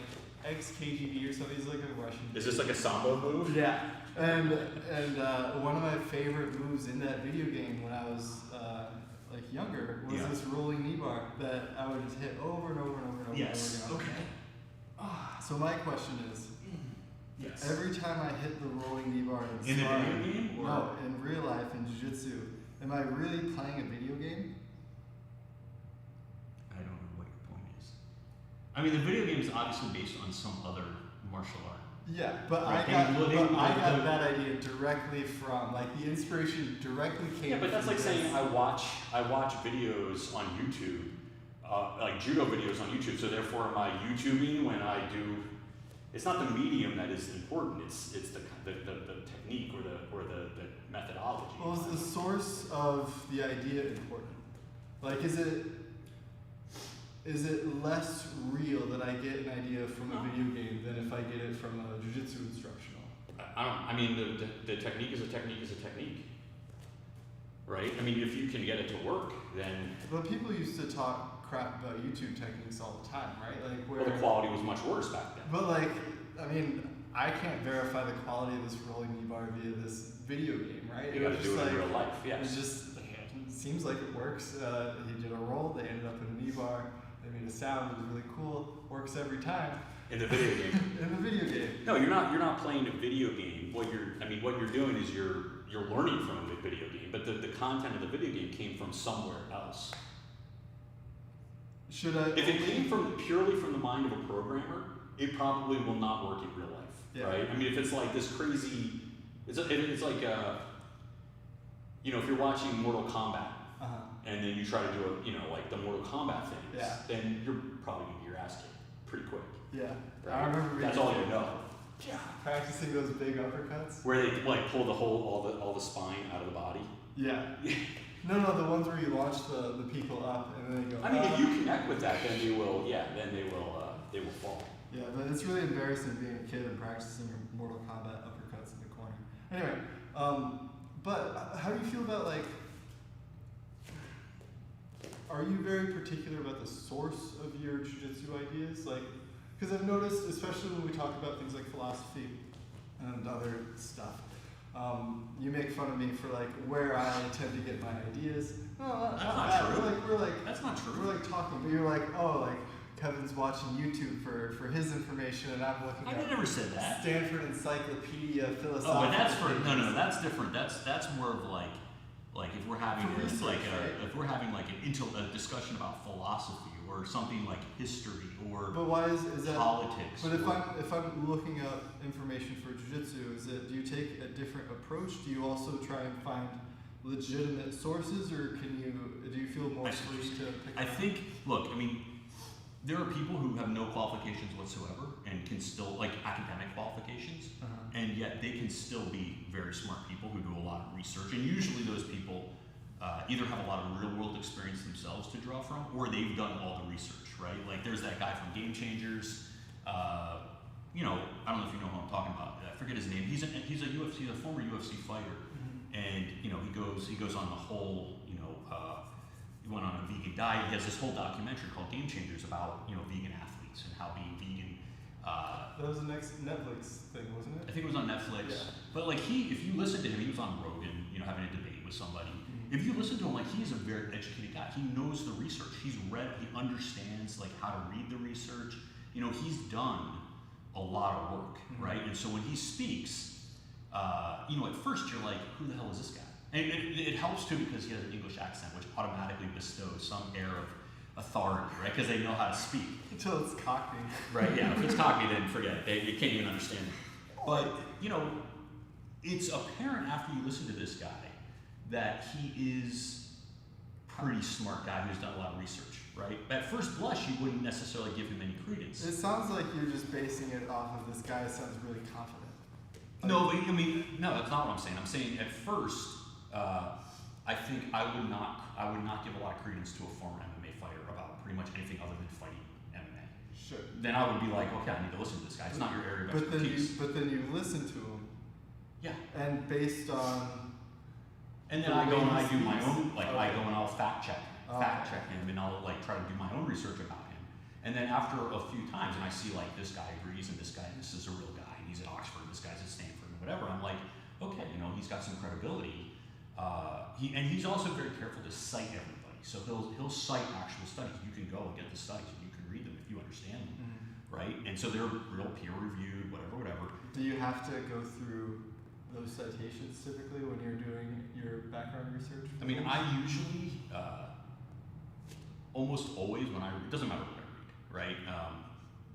ex-KGB or something. He's like a Russian. Is this like a sambo move? Yeah. And one of my favorite moves in that video game when I was like younger was this rolling knee bar that I would just hit over and over and over and over. Yes. And over again. Okay. So my question is, Yes. every time I hit the rolling knee bar In the video game? Or? no, in real life in jiu-jitsu, am I really playing a video game? I don't know what your point is. I mean, the video game is obviously based on some other martial art. Yeah, but Right, I got that idea directly from, like, the inspiration directly came. Yeah, but that's from like saying I watch videos on YouTube, like judo videos on YouTube. So therefore, am I YouTubing when I do? It's not the medium that is important. It's the technique or the methodology. Well, is the source of the idea important? Like, is it less real that I get an idea from a video game than if I get it from a jiu-jitsu instructional? I mean, the technique is a technique, right? I mean, if you can get it to work, then. But people used to talk crap about YouTube techniques all the time, right? Like where Well, the quality was much worse back then. But like, I mean, I can't verify the quality of this rolling knee bar via this video game, right? You got to do it in real life, yes. It seems like it works. He did a roll. They ended up in a knee bar. They made a sound. It was really cool. Works every time. In the video game. In the video game. No, you're not playing a video game. What you're doing is you're learning from a video game, but the content of the video game came from somewhere else. If it came purely from the mind of a programmer, it probably will not work in real life, right? I mean, if it's like this crazy, it's like, if you're watching Mortal Kombat, and then you try to do like the Mortal Kombat things, then you're probably gonna get your ass kicked pretty quick. Yeah, right? I remember. That's all you know. Yeah, practicing those big uppercuts. Where they like pull all the spine out of the body. Yeah. No, the ones where you launch the people up and then they go. I mean, if you connect with that, then they will. Yeah, then they will fall. Yeah, but it's really embarrassing being a kid and practicing your Mortal Kombat uppercuts in the corner. Anyway, but how do you feel about like? Are you very particular about the source of your jiu-jitsu ideas? Like, because I've noticed, especially when we talk about things like philosophy and other stuff, you make fun of me for like where I tend to get my ideas. No, that's not true. That's not true. We're like talking, but you're like, oh, like Kevin's watching YouTube for his information, and I'm looking. I never said that. Stanford Encyclopedia Philosophical. Oh, but that's for no, that's different. That's more of like if we're having a discussion about philosophy or something like history or but why is that politics. But if I'm looking up information for jiu-jitsu, do you take a different approach? Do you also try and find legitimate sources, or do you feel more free to pick? I think. Look, I mean, there are people who have no qualifications whatsoever and can still like academic qualifications, and yet they can still be very smart people who do a lot of research. And usually, those people either have a lot of real-world experience themselves to draw from, or they've done all the research. Right? Like there's that guy from Game Changers. I don't know if you know who I'm talking about. I forget his name. He's a former UFC fighter, and he goes on the whole he went on a vegan diet. He has this whole documentary called Game Changers about vegan athletes and how being vegan. That was the next Netflix thing, wasn't it? I think it was on Netflix. Yeah. But like if you listen to him, he was on Rogan, having a debate with somebody. If you listen to him, like he's a very educated guy. He knows the research. He's read. He understands like how to read the research. He's done a lot of work, right? And so when he speaks, at first you're like, who the hell is this guy? And it helps too because he has an English accent, which automatically bestows some air of authority, right? Because they know how to speak. Until it's Cockney. Right, yeah. If it's Cockney, then forget it. You can't even understand it. But, it's apparent after you listen to this guy that he is a pretty smart guy who's done a lot of research, right? At first blush, you wouldn't necessarily give him any credence. It sounds like you're just basing it off of this guy sounds really confident. No, no, that's not what I'm saying. I'm saying at first, I think I would not give a lot of credence to a former MMA fighter about pretty much anything other than fighting MMA. Sure. Then I would be like, okay, I need to listen to this guy. It's not your area of expertise. But then you listen to him. Yeah. And based on And then I go and I do my own, like I go and I'll fact check him, and I'll like try to do my own research about him. And then after a few times, and I see like this guy agrees, and this is a real guy, and he's at Oxford, this guy's at Stanford, and whatever. I'm like, okay, you know, he's got some credibility. He's also very careful to cite everybody. So he'll cite actual studies. You can go and get the studies, and you can read them if you understand them, right? And so they're real peer reviewed, whatever. Do you have to go through those citations typically when you're doing your background research? I mean, I usually, almost always when it doesn't matter what I read, right?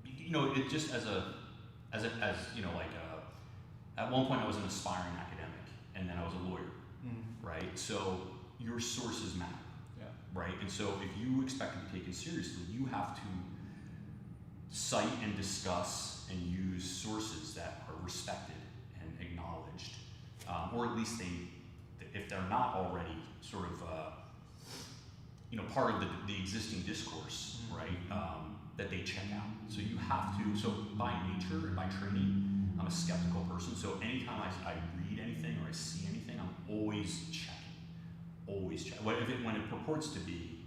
You know, it just as you know, like at one point I was an aspiring academic, and then I was a lawyer, right? So your sources matter, right? And so if you expect to be taken seriously, you have to cite and discuss and use sources that are respected and acknowledged, or at least if they're not already sort of, you know, part of the existing discourse, right? That they check out. So you have to. So by nature and by training, I'm a skeptical person. So anytime I read anything or I see anything, I'm always checking. Always check. When it purports to be,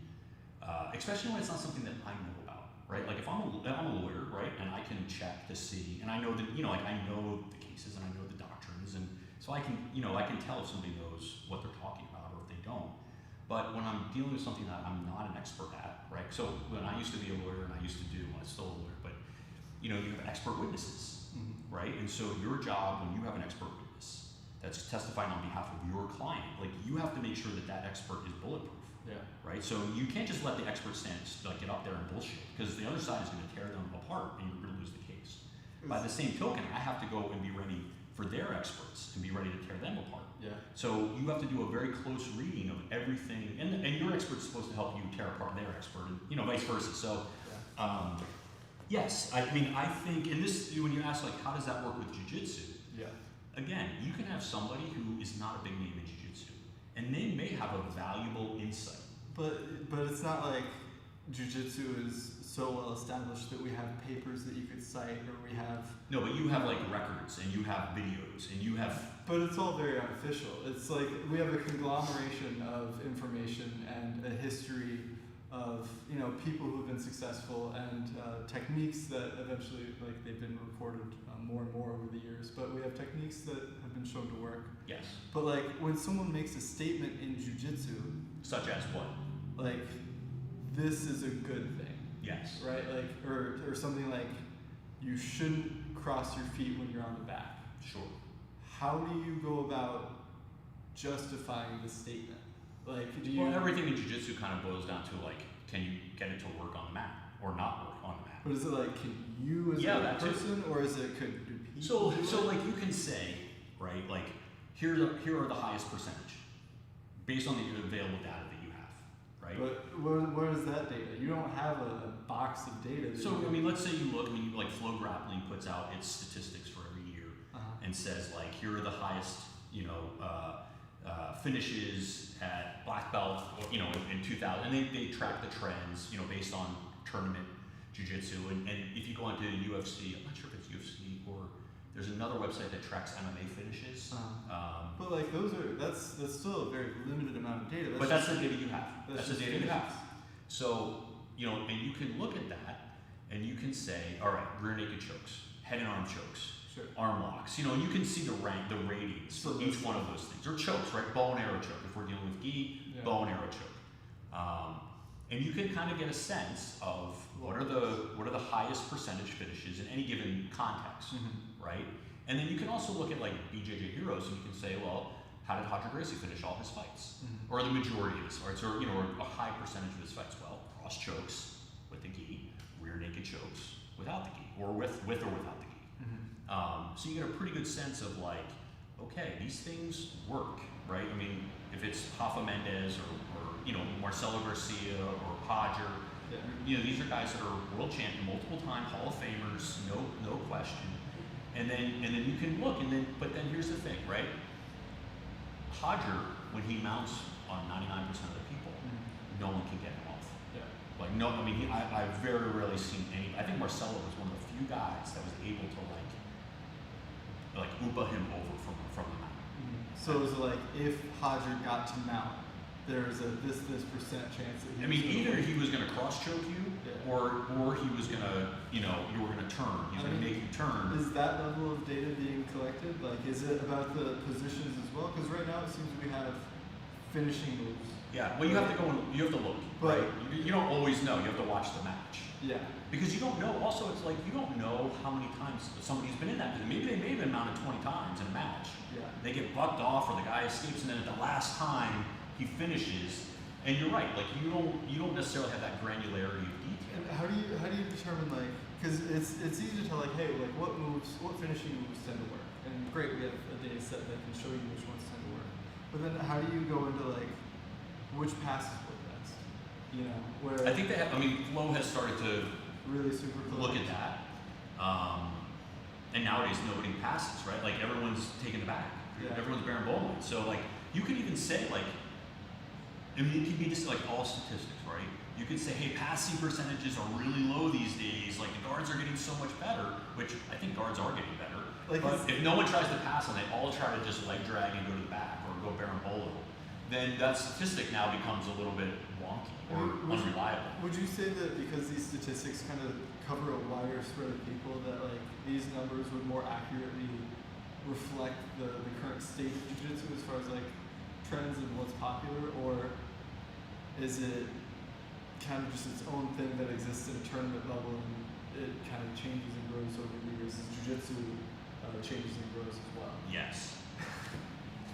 especially when it's not something that I know about, right? Like if I'm a lawyer, right, and I can check to see, and I know that, you know, like I know the cases and I know the doctrines, and so I can tell if somebody knows what they're talking about or if they don't. But when I'm dealing with something that I'm not an expert at, right? So when I used to be a lawyer, and I used to do when I was still a lawyer, but you know, you have expert witnesses, right? And so your job when you have an expert witness that's testifying on behalf of your client, like you have to make sure that that expert is bulletproof. Right? So you can't just let the expert stand, like get up there and bullshit, because the other side is going to tear them apart and you're going to lose the case. By the same token, I have to go and be ready for their experts and be ready to tear them apart. So you have to do a very close reading of everything, and your expert's supposed to help you tear apart their expert, and you know, vice versa. So yes, I mean, I think, and this, when you ask like, how does that work with jiu-jitsu? Again, you can have somebody who is not a big name in jiu-jitsu, and they may have a valuable insight. But it's not like jiu-jitsu is so well established that we have papers that you could cite, or we have... No, but you have like records, and you have videos, and you have... But it's all very unofficial. It's like we have a conglomeration of information and a history of, you know, people who have been successful, and techniques that eventually, like, they've been reported more and more over the years. But we have techniques that have been shown to work. Yes. But like when someone makes a statement in jiu-jitsu... Such as what? Like, this is a good thing. Yes. Right? Like, or something like, you shouldn't cross your feet when you're on the back. Sure. How do you go about justifying the statement? Like, do you... Well, everything in jiu-jitsu kind of boils down to like, can you get it to work on the mat or not work on the mat? But is it like, can you as a person, or is it, could do people? So like you can say, right, like here are the highest percentage based on the available data that you have, right? But where is that data? You don't have a box of data. So I mean, let's say you look, I mean, like Flow Grappling puts out its statistics for every year and says like, here are the highest, you know, finishes at black belt, you know, in 2000, and they track the trends, you know, based on tournament jiu-jitsu, and if you go onto UFC, I'm not sure if it's UFC or there's another website that tracks MMA finishes. But like that's still a very limited amount of data. But that's the data you have. That's the data you have. Finishes. So, you know, and you can look at that and you can say, all right, rear naked chokes, head and arm chokes, arm locks. You know, you can see the ratings for each one of those things. Or chokes, right? Bow and arrow choke. If we're dealing with gi, bow and arrow choke. And you can kind of get a sense of what are the highest percentage finishes in any given context, right? And then you can also look at like BJJ heroes, and you can say, well, how did Roger Gracie finish all his fights, or the majority of his fights, or you know, or a high percentage of his fights? Well, cross chokes with the gi, rear naked chokes without the gi, or with or without the gi. So you get a pretty good sense of like, okay, these things work, right? I mean, if it's Rafa Mendes or you know, Marcelo Garcia or Podger, you know, these are guys that are world champion, multiple time Hall of Famers, no question. And then you can look, but then here's the thing, right? Podger, when he mounts on 99% of the people, no one can get him off. Like no, I mean, I've very rarely seen any. I think Marcelo was one of the few guys that was able to like Upa him over from the mat. So is it like if Hodger got to mount, there's a this percent chance that I mean, either he was going to cross choke you, Yeah. or he was going to, you were going to turn. He's going to make you turn. Is that level of data being collected? Like, is it about the positions as well? Because right now it seems we have finishing moves. Yeah. Well, you have to go and you have to look, But- right? You don't always know. You have to watch the match. Yeah. Because you don't know. Also, it's like you don't know how many times somebody's been in that position. Maybe they may have been mounted 20 times in a match. Yeah. They get bucked off, or the guy escapes, and then at the last time he finishes. And you're right. Like you don't necessarily have that granularity of detail. And how do you determine, like, because it's easy to tell, like, hey, like what finishing moves tend to work, and great, we have a data set that can show you which ones tend to work. But then how do you go into like which passes work best? You know, where I think they have. I mean, Flo has started to really super close. look at that. And nowadays nobody passes, right? Like everyone's taking the back. Yeah. Everyone's bearing bowling. So like you could even say like, I mean, it could be just like all statistics, right? You could say, hey, passing percentages are really low these days. Like the guards are getting so much better, which I think guards are getting better. Like but if no one tries to pass and they all try to just leg drag and go to the back or go berimbolo, then that statistic now becomes a little bit wonky or unreliable. Would you say that because these statistics kind of cover a wider spread of people, that like these numbers would more accurately reflect the current state of jiu-jitsu as far as like trends and what's popular, or is it kind of just its own thing that exists at a tournament level and it kind of changes and grows over the years as jiu-jitsu changes and grows as well? Yes.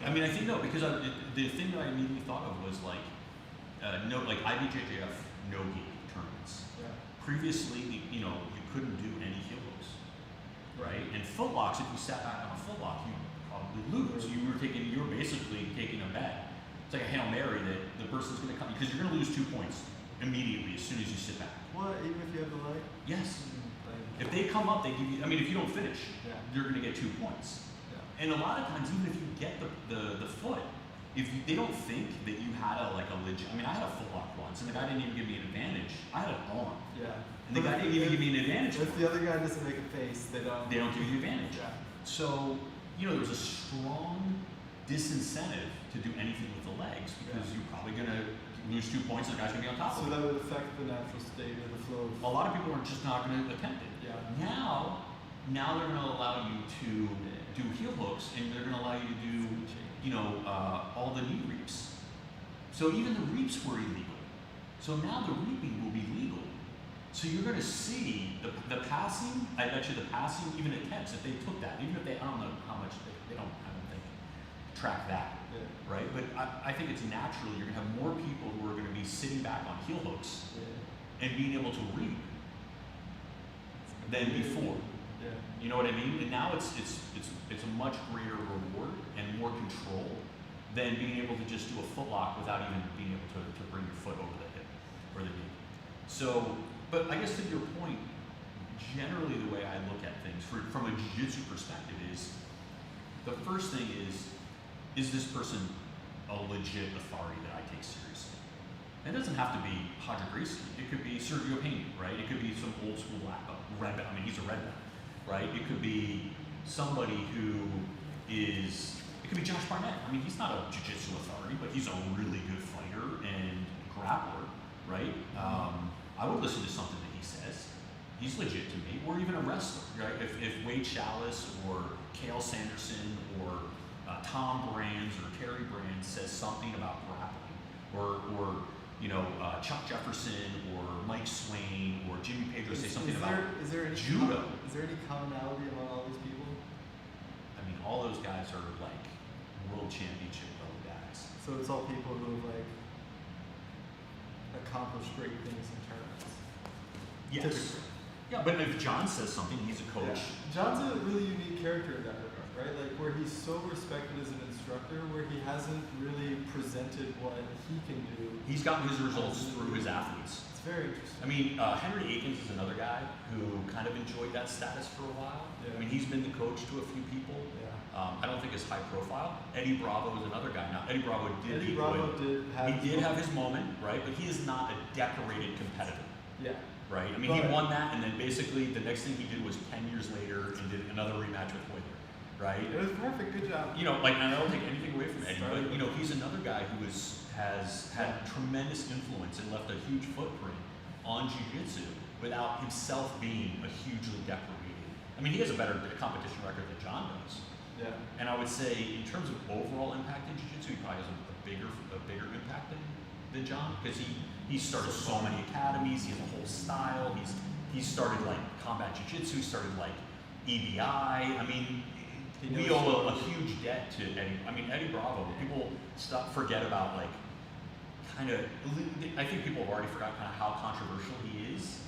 I mean, I think no, because the thing that I immediately thought of was like, like IBJJF no-gi tournaments. Yeah. Previously, you couldn't do any heel hooks, right? And footlocks, if you sat back on a footlock, you probably lose. You were basically taking a bet. It's like a Hail Mary that the person's going to come, because you're going to lose 2 points immediately as soon as you sit back. What, even if you have the leg? Yes. Like, If they come up, they give you, I mean, if you don't finish, Yeah. you're going to get 2 points. Yeah. And a lot of times, even if you get the foot, they don't think that you had a legit. I mean, I had a footlock once, and the guy didn't even give me an advantage. I had an arm, Yeah. and the guy didn't even give me an advantage. If the other guy doesn't make a face, they don't. They don't give you the advantage. Yeah. So there was a strong disincentive to do anything with the legs because Yeah. you're probably going to lose 2 points, and the guy's going to be on top So of you. that would affect the natural state or the flow. A lot of people are just not going to attempt it. Yeah. Now they're going to allow you to do heel hooks, and they're going to allow you to do, all the knee reaps. So even the reaps were illegal. So now the reaping will be legal. So you're going to see the passing. I bet you the passing, even attempts, if they took that, even if they, I don't know how much they don't, I don't think, track that. Yeah. Right? But I think it's natural. You're going to have more people who are going to be sitting back on heel hooks Yeah. and being able to reap than before. Yeah. You know what I mean? And now it's a much greater reward and more control than being able to just do a footlock without even being able to bring your foot over the hip or the knee. So, but I guess to your point, generally the way I look at things from a jiu-jitsu perspective is, the first thing is this person a legit authority that I take seriously? It doesn't have to be Hodger Gracie. It could be Sergio Payne, right? It could be some old school black belt, red belt. I mean, he's a red belt, right? It could be somebody who is, it could be Josh Barnett. I mean, he's not a jiu-jitsu authority, but he's a really good fighter and grappler, right? I would listen to something that he says. He's legit to me. Or even a wrestler, right? If Wade Chalice or Cale Sanderson or Tom Brands or Terry Brands says something about grappling, or Chuck Jefferson or Mike Swain or Jimmy Pedro say something about judo. Is there any commonality among all these people? I mean, all those guys are like world championship level guys. So it's all people who have like accomplished great things in tournaments. Yes. Typically. Yeah, but if John says something, he's a coach. Yeah. John's a really unique character in that regard, right? Like where he's so respected as an instructor, where he hasn't really presented what he can do. He's gotten his results through his athletes. It's very interesting. I mean, Henry Akins is another guy who kind of enjoyed that status for a while. Yeah. I mean, he's been the coach to a few people. Yeah. I don't think it's high profile. Eddie Bravo is another guy. Now, Eddie Bravo did have his moment, right? But he is not a decorated competitor. Yeah. Right? I mean, he won that, and then basically the next thing he did was 10 years later and did another rematch with Hoyler. right? It was perfect. Good job. You know, like, and I don't take anything away from Eddie, but, you know, he's another guy who has had tremendous influence and left a huge footprint on jiu-jitsu without himself being a hugely decorated. I mean, he has a better competition record than John does. Yeah. And I would say, in terms of overall impact in jiu-jitsu, he probably has a bigger impact than John, because he started so many academies. He has a whole style. He started like combat jiu-jitsu. He started like EBI. I mean, we owe a huge debt to Eddie. I mean, Eddie Bravo. People forget about like kind of. I think people have already forgotten kind of how controversial he is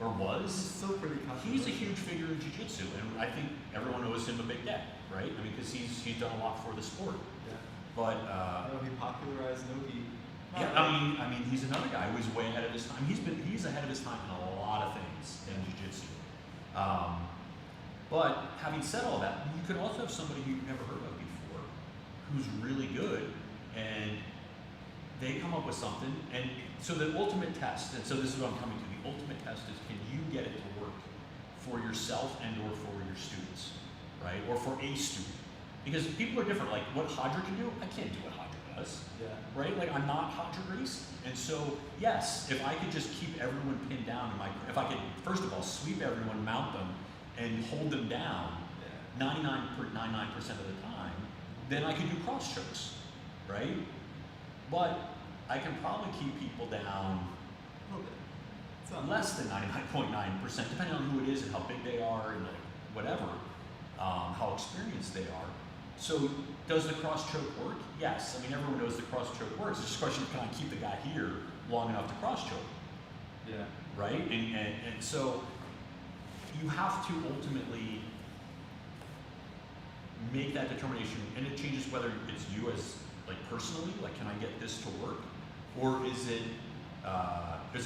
or was. He's still pretty controversial. He's a huge figure in jiu-jitsu, and I think everyone owes him a big debt, right? I mean, because he's done a lot for the sport. Yeah. But he popularized no-gi. yeah, I mean, he's another guy who was way ahead of his time. He's ahead of his time in a lot of things in jiu-jitsu. But having said all that, you could also have somebody who you've never heard of before, who's really good, and they come up with something. And so the ultimate test, and so this is what I'm coming to. The ultimate test is, can you get it to work for yourself and/or for your students, right? Or for a student, because people are different. Like what Hodger can do, I can't do what Hodger does. Yeah. Right? Like I'm not Hodger Grease. And so, yes, if I could just keep everyone pinned down if I could, first of all, sweep everyone, mount them, and hold them down 99% of the time, then I could do cross chokes, right? But I can probably keep people down A little bit. It's not less than 99.9%, depending on who it is and how big they are and like whatever, how experienced they are. So does the cross choke work? Yes. I mean, everyone knows the cross choke works. It's just a question of, can I keep the guy here long enough to cross choke? Yeah. Right? And so you have to ultimately make that determination, and it changes whether it's you as like personally, like can I get this to work, or is it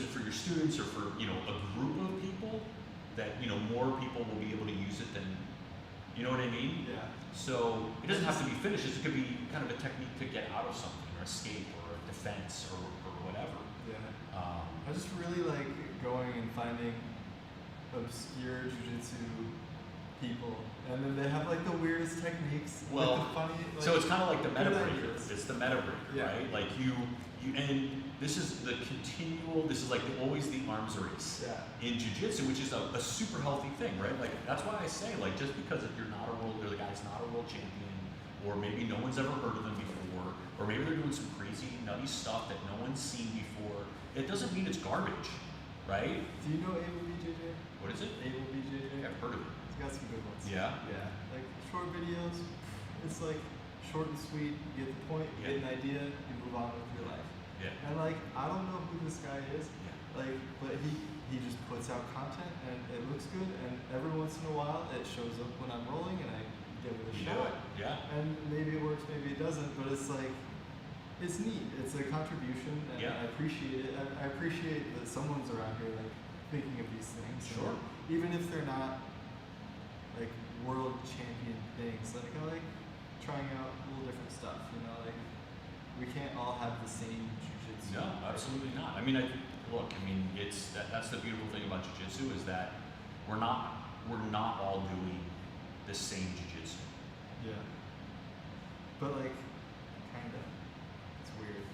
for your students or for a group of people that more people will be able to use it than, you know what I mean? Yeah. So it doesn't have to be finished. It could be kind of a technique to get out of something, or escape, or defense, or whatever. Yeah. I just really like going and finding obscure jiu-jitsu people, and then they have like the weirdest techniques. Well, like the funny, like, so it's kind of like the meta good breaker. ideas. It's the meta breaker, Yeah. right? Like you, and this is the continual. This is like always the arms race in jiu-jitsu, which is a super healthy thing, right? Like that's why I say, like, just because if you're not a world, or the guy's not a world champion, or maybe no one's ever heard of them before, or maybe they're doing some crazy nutty stuff that no one's seen before, it doesn't mean it's garbage, right? Do you know Able BJJ? What is it? Able BJJ? I've heard of it. He's got some good ones. Yeah. Yeah. Like short videos. It's like short and sweet. You get the point. You get an idea. You move on with your life. Yeah. And like I don't know who this guy is. Yeah. Like, but he just puts out content and it looks good. And every once in a while it shows up when I'm rolling and I give it a You do shot. it. Yeah. And maybe it works, maybe it doesn't. But it's like. It's neat. It's a contribution, and I appreciate it. I appreciate that someone's around here, like thinking of these things. Sure. And even if they're not like world champion things, like I like trying out a little different stuff. Like we can't all have the same jiu-jitsu. No, absolutely not. I mean, it's that's the beautiful thing about jiu-jitsu is that we're not all doing the same jiu-jitsu. Yeah. But like, kind of. Weird.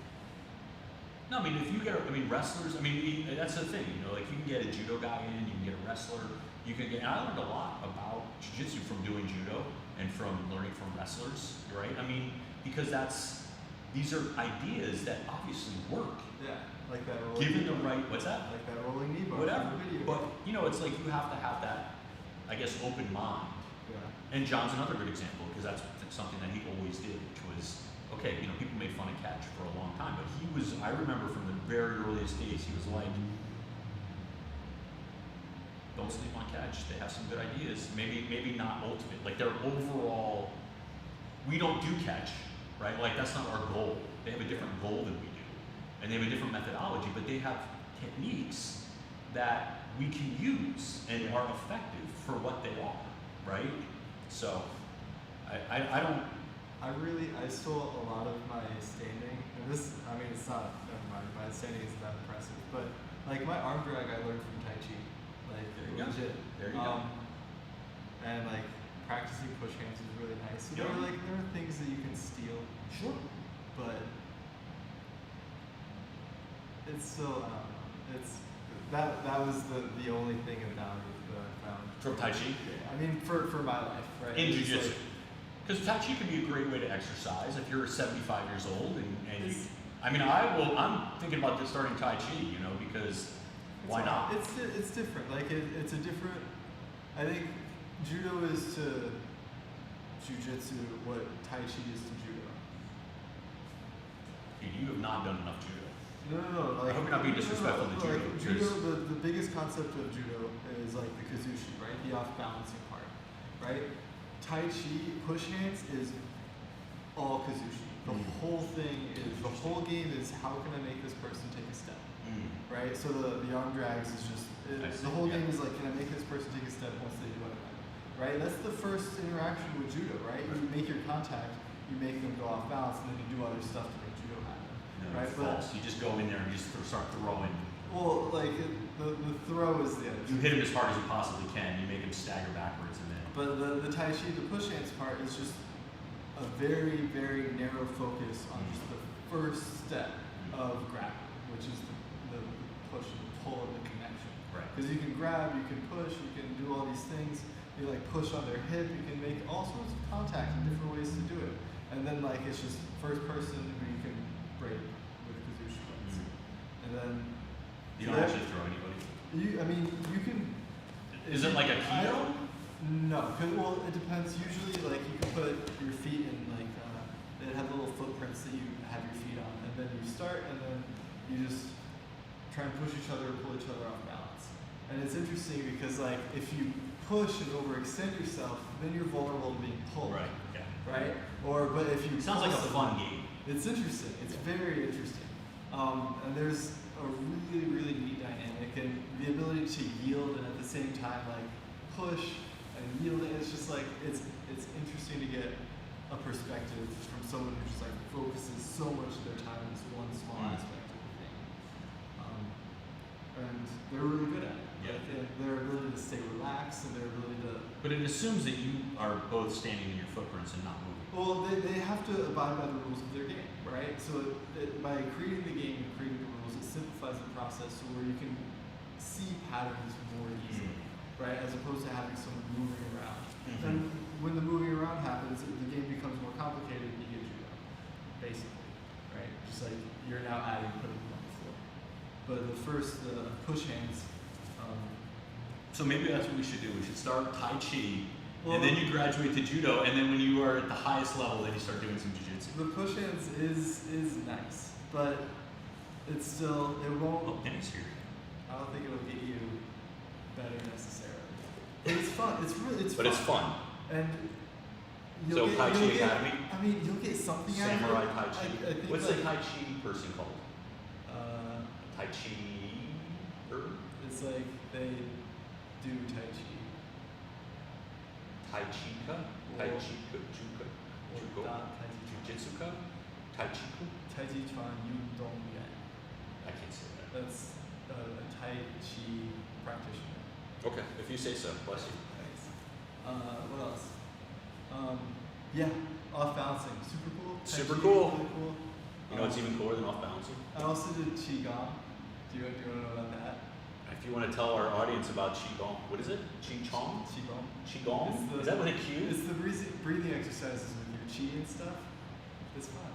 No, I mean, if you get, wrestlers, that's the thing, like you can get a judo guy in, you can get a wrestler, and I learned a lot about jiu-jitsu from doing judo and from learning from wrestlers, right? Because these are ideas that obviously work. Yeah, like that rolling Given the right, what's that? Like that rolling knee bar. Whatever. Video. But, it's like you have to have that, I guess, open mind. Yeah. And John's another good example, because that's something that he always did, which was, okay, people made fun of catch for a long time, but I remember from the very earliest days, he was like, don't sleep on catch. They have some good ideas. Maybe not ultimate. Like their overall, we don't do catch, right? Like that's not our goal. They have a different goal than we do. And they have a different methodology, but they have techniques that we can use and are effective for what they are, right? So, I stole a lot of my standing, and this, it's not, never mind, my standing isn't that impressive, but like my arm drag I learned from Tai Chi, like There you go. legit. There you go. And like practicing push hands is really nice. So Yeah. there are things that you can steal, Sure. but it's still that was the only thing about it that I found. From Tai Chi? I mean, for my life, right? In It's Jiu Jitsu. like- Because Tai Chi can be a great way to exercise if you're 75 years old and you, It's- I'm thinking about just starting Tai Chi, because why not? It's different. Like it's a different. I think judo is to jiu-jitsu what Tai Chi is to judo. Dude, you have not done enough judo. No. I hope you're not being disrespectful to judo, Like, judo, because- the biggest concept of judo is like the kazushi, right? The off-balancing part, right? Tai Chi push hands is all kazushi. The whole thing is the whole game is how can I make this person take a step, right? So the arm drags is just I see, the whole yeah. game is like can I make this person take a step once they do it, right? That's the first interaction with judo, right? You make your contact, you make them go off balance, and then you do other stuff to make judo happen. No, Right, it's but- false. You just go in there and you just start throwing. Well, like the throw is the other. You hit him as hard as you possibly can. You make him stagger backwards and then. But the Tai Chi, the push hands part is just a very, very narrow focus on just the first step of grappling, which is the push and pull and the connection. Right. Because you can grab, you can push, you can do all these things. You like push on their hip, you can make all sorts of contact and different ways to do it. And then like it's just first person who you can break with kazushi ones. And then You don't actually throw anybody. you can. Is it like a I kendo? don't- No, well, it depends. Usually, like you can put your feet in like they have little footprints that you have your feet on, and then you start, and then you just try and push each other or pull each other off balance. And it's interesting because like if you push and overextend yourself, then you're vulnerable to being pulled. Right. Yeah. Right. But if you It sounds like a pull fun game. it's interesting. It's very interesting. And there's a really, really neat dynamic and the ability to yield and at the same time like push and yield. It's just like it's interesting to get a perspective from someone who just like focuses so much of their time on this one small aspect of the thing. And they're really good at it. Yeah. Like, their ability to stay relaxed and their ability to But it assumes that you are both standing in your footprints and not moving. Well, they have to abide by the rules of their game, right? So by creating the game and creating the rules, it simplifies the process to where you can see patterns more easily, right? As opposed to having someone moving around. And when the moving around happens, the game becomes more complicated and you get judo, basically, right? Just like you're now adding putting them on the floor. But the push hands. So maybe that's what we should do. We should start Tai Chi, Well, and then you graduate to Judo, and then when you are at the highest level, then you start doing some Jiu-Jitsu. The push hands is nice, but it won't. Oh, Dennis here. I don't think it'll get you better necessarily. But it's fun. It's But fun. it's fun. And So Tai Chi you'll get, Academy? I mean, you'll get something Samurai out of it. Tai Chi. I think What's like, the Tai Chi person called? Tai Chi. It's like they do Tai Chi. Tai Chi-ka? Tai Chi-ka? Juka? Juko? Tai Chi. Jiu-Jitsu-ka? Tai Chi-ku? Tai Chi Chuan Yu Dong Yan. I can't say that. That's a Tai Chi practitioner. Okay, if you say so. Bless you. Thanks. What else? Yeah, off balancing. Super cool. Tai Super Chi, cool. Really cool. You know what's even cooler than off balancing? I also did Qigong. Do you want to know about that? If you want to tell our audience about Qigong, what is it? Qigong? Qigong. Qigong? It's the- Is that with a Q? It's the breathing exercises with your chi and stuff. It's fun.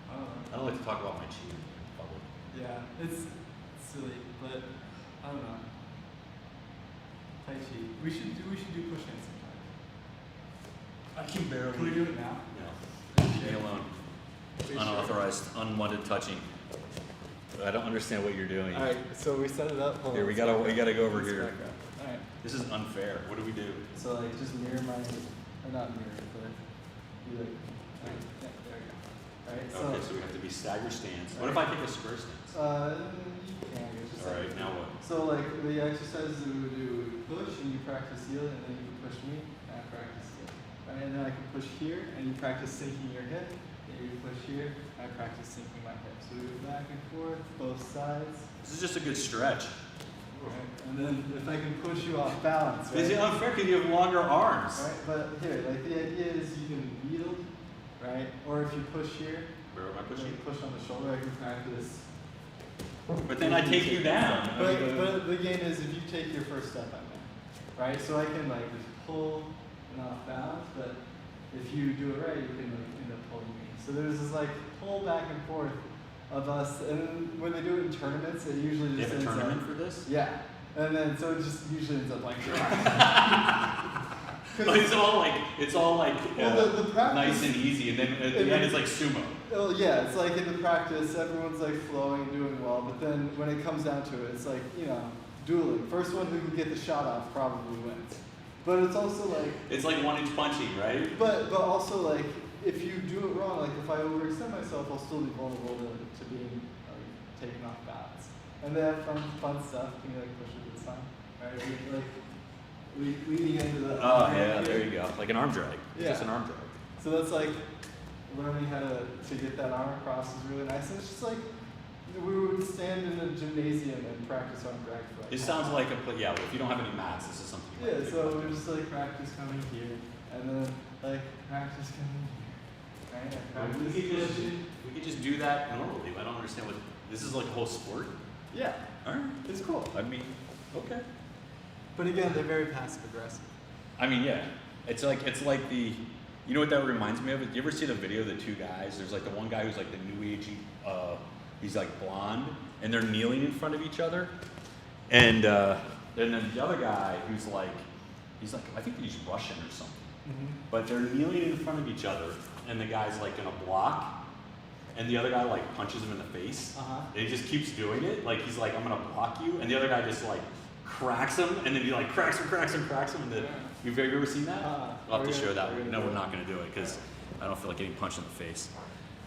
I I don't like to talk about my Qi in public. Yeah, it's silly, but I don't know. Tai Chi. We should do push hands sometime. I can barely. Can we do it now? No. Leave me alone. Unauthorized, unwanted touching. I don't understand what you're doing. All right, so we set it up. Hold Here, on, we let's gotta back up. go over Let's here. back up. All right. This is unfair. What do we do? So like just mirror my, or not mirror, but be like, all right, yeah, there we go. All right, so. Okay, so we have to be stagger stance. What if I take a square stance? You can. It's just All like- right, now what? So like the exercises that we would do, we would push and you practice healing, and then you push me and I practice healing. Right, and then I can push here and you practice sinking your hip, and you push here, I practice sinking my hip. So we go back and forth, both sides. This is just a good stretch. Right? And then if I can push you off balance, right? This is unfair because you have longer arms. Right, but here, like the idea is you can yield, right? Or if you push here, Where am I you pushing? push on the shoulder, I can practice. But then I take you down. But the game is if you take your first step, I'm there, right? So I can like just pull and off balance, but if you do it right, you can like end up pulling me. So there's this like pull back and forth of us, and when they do it in tournaments, it usually They just have a ends tournament up, for this? yeah, and then so it just usually ends up like. It's all like Well, the practice, nice and easy, and then at the end it's like sumo. Well, yeah, it's like in the practice, everyone's like flowing and doing well, but then when it comes down to it, it's like, you know, dueling. First one who can get the shot off probably wins. But it's also like. It's like 1-inch punching, right? But also like, if you do it wrong, like if I overextend myself, I'll still be vulnerable to being taken off balance. And they have fun stuff. Can you like push it this time? Right? Leading into the. Oh yeah, there you go. Like an arm drag. Yeah. Just an arm drag. So that's like learning how to get that arm across is really nice. And it's just like we would stand in a gymnasium and practice arm drag for like. It sounds like yeah. If you don't have any mats, this is something. You Yeah, might do. so we're just like practice coming here, and then like practice coming here, right? And practice We could just do that normally. I don't understand what this is like a whole sport. Yeah, Alright. it's cool. I mean, okay. But again, they're very passive aggressive. I mean, yeah. It's like the. You know what that reminds me of? Do you ever see the video of the two guys? There's like the one guy who's like the new agey, he's like blonde, and they're kneeling in front of each other. And then the other guy who's like, he's like, I think he's Russian or something. Mm-hmm. But they're kneeling in front of each other, and the guy's like gonna block, and the other guy like punches him in the face. Uh-huh. And he just keeps doing it. Like he's like, I'm gonna block you, and the other guy just like cracks him, and then he like cracks him, and then you've ever seen that? I'll have to show that. No, we're not gonna do it because I don't feel like getting punched in the face.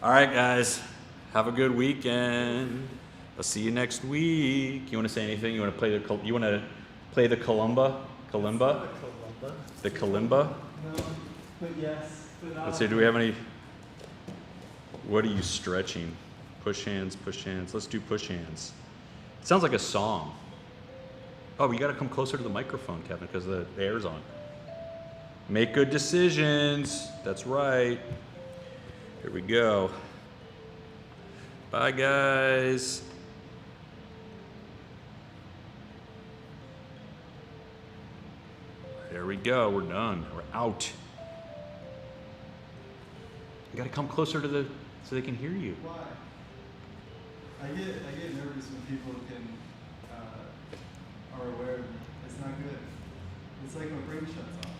All right, guys, have a good weekend. I'll see you next week. You want to say anything? You want to play the kalimba? Kalimba? The kalimba? No, but yes. But not. Let's see. Do we have any? What are you stretching? Push hands. Push hands. Let's do push hands. It sounds like a song. Oh, you got to come closer to the microphone, Kevin, because the air's on. Make good decisions. That's right. Here we go. Bye, guys. There we go. We're done. We're out. You got to come closer to the so they can hear you. Why? I get nervous when people are aware of me. It's not good. It's like my brain shuts off.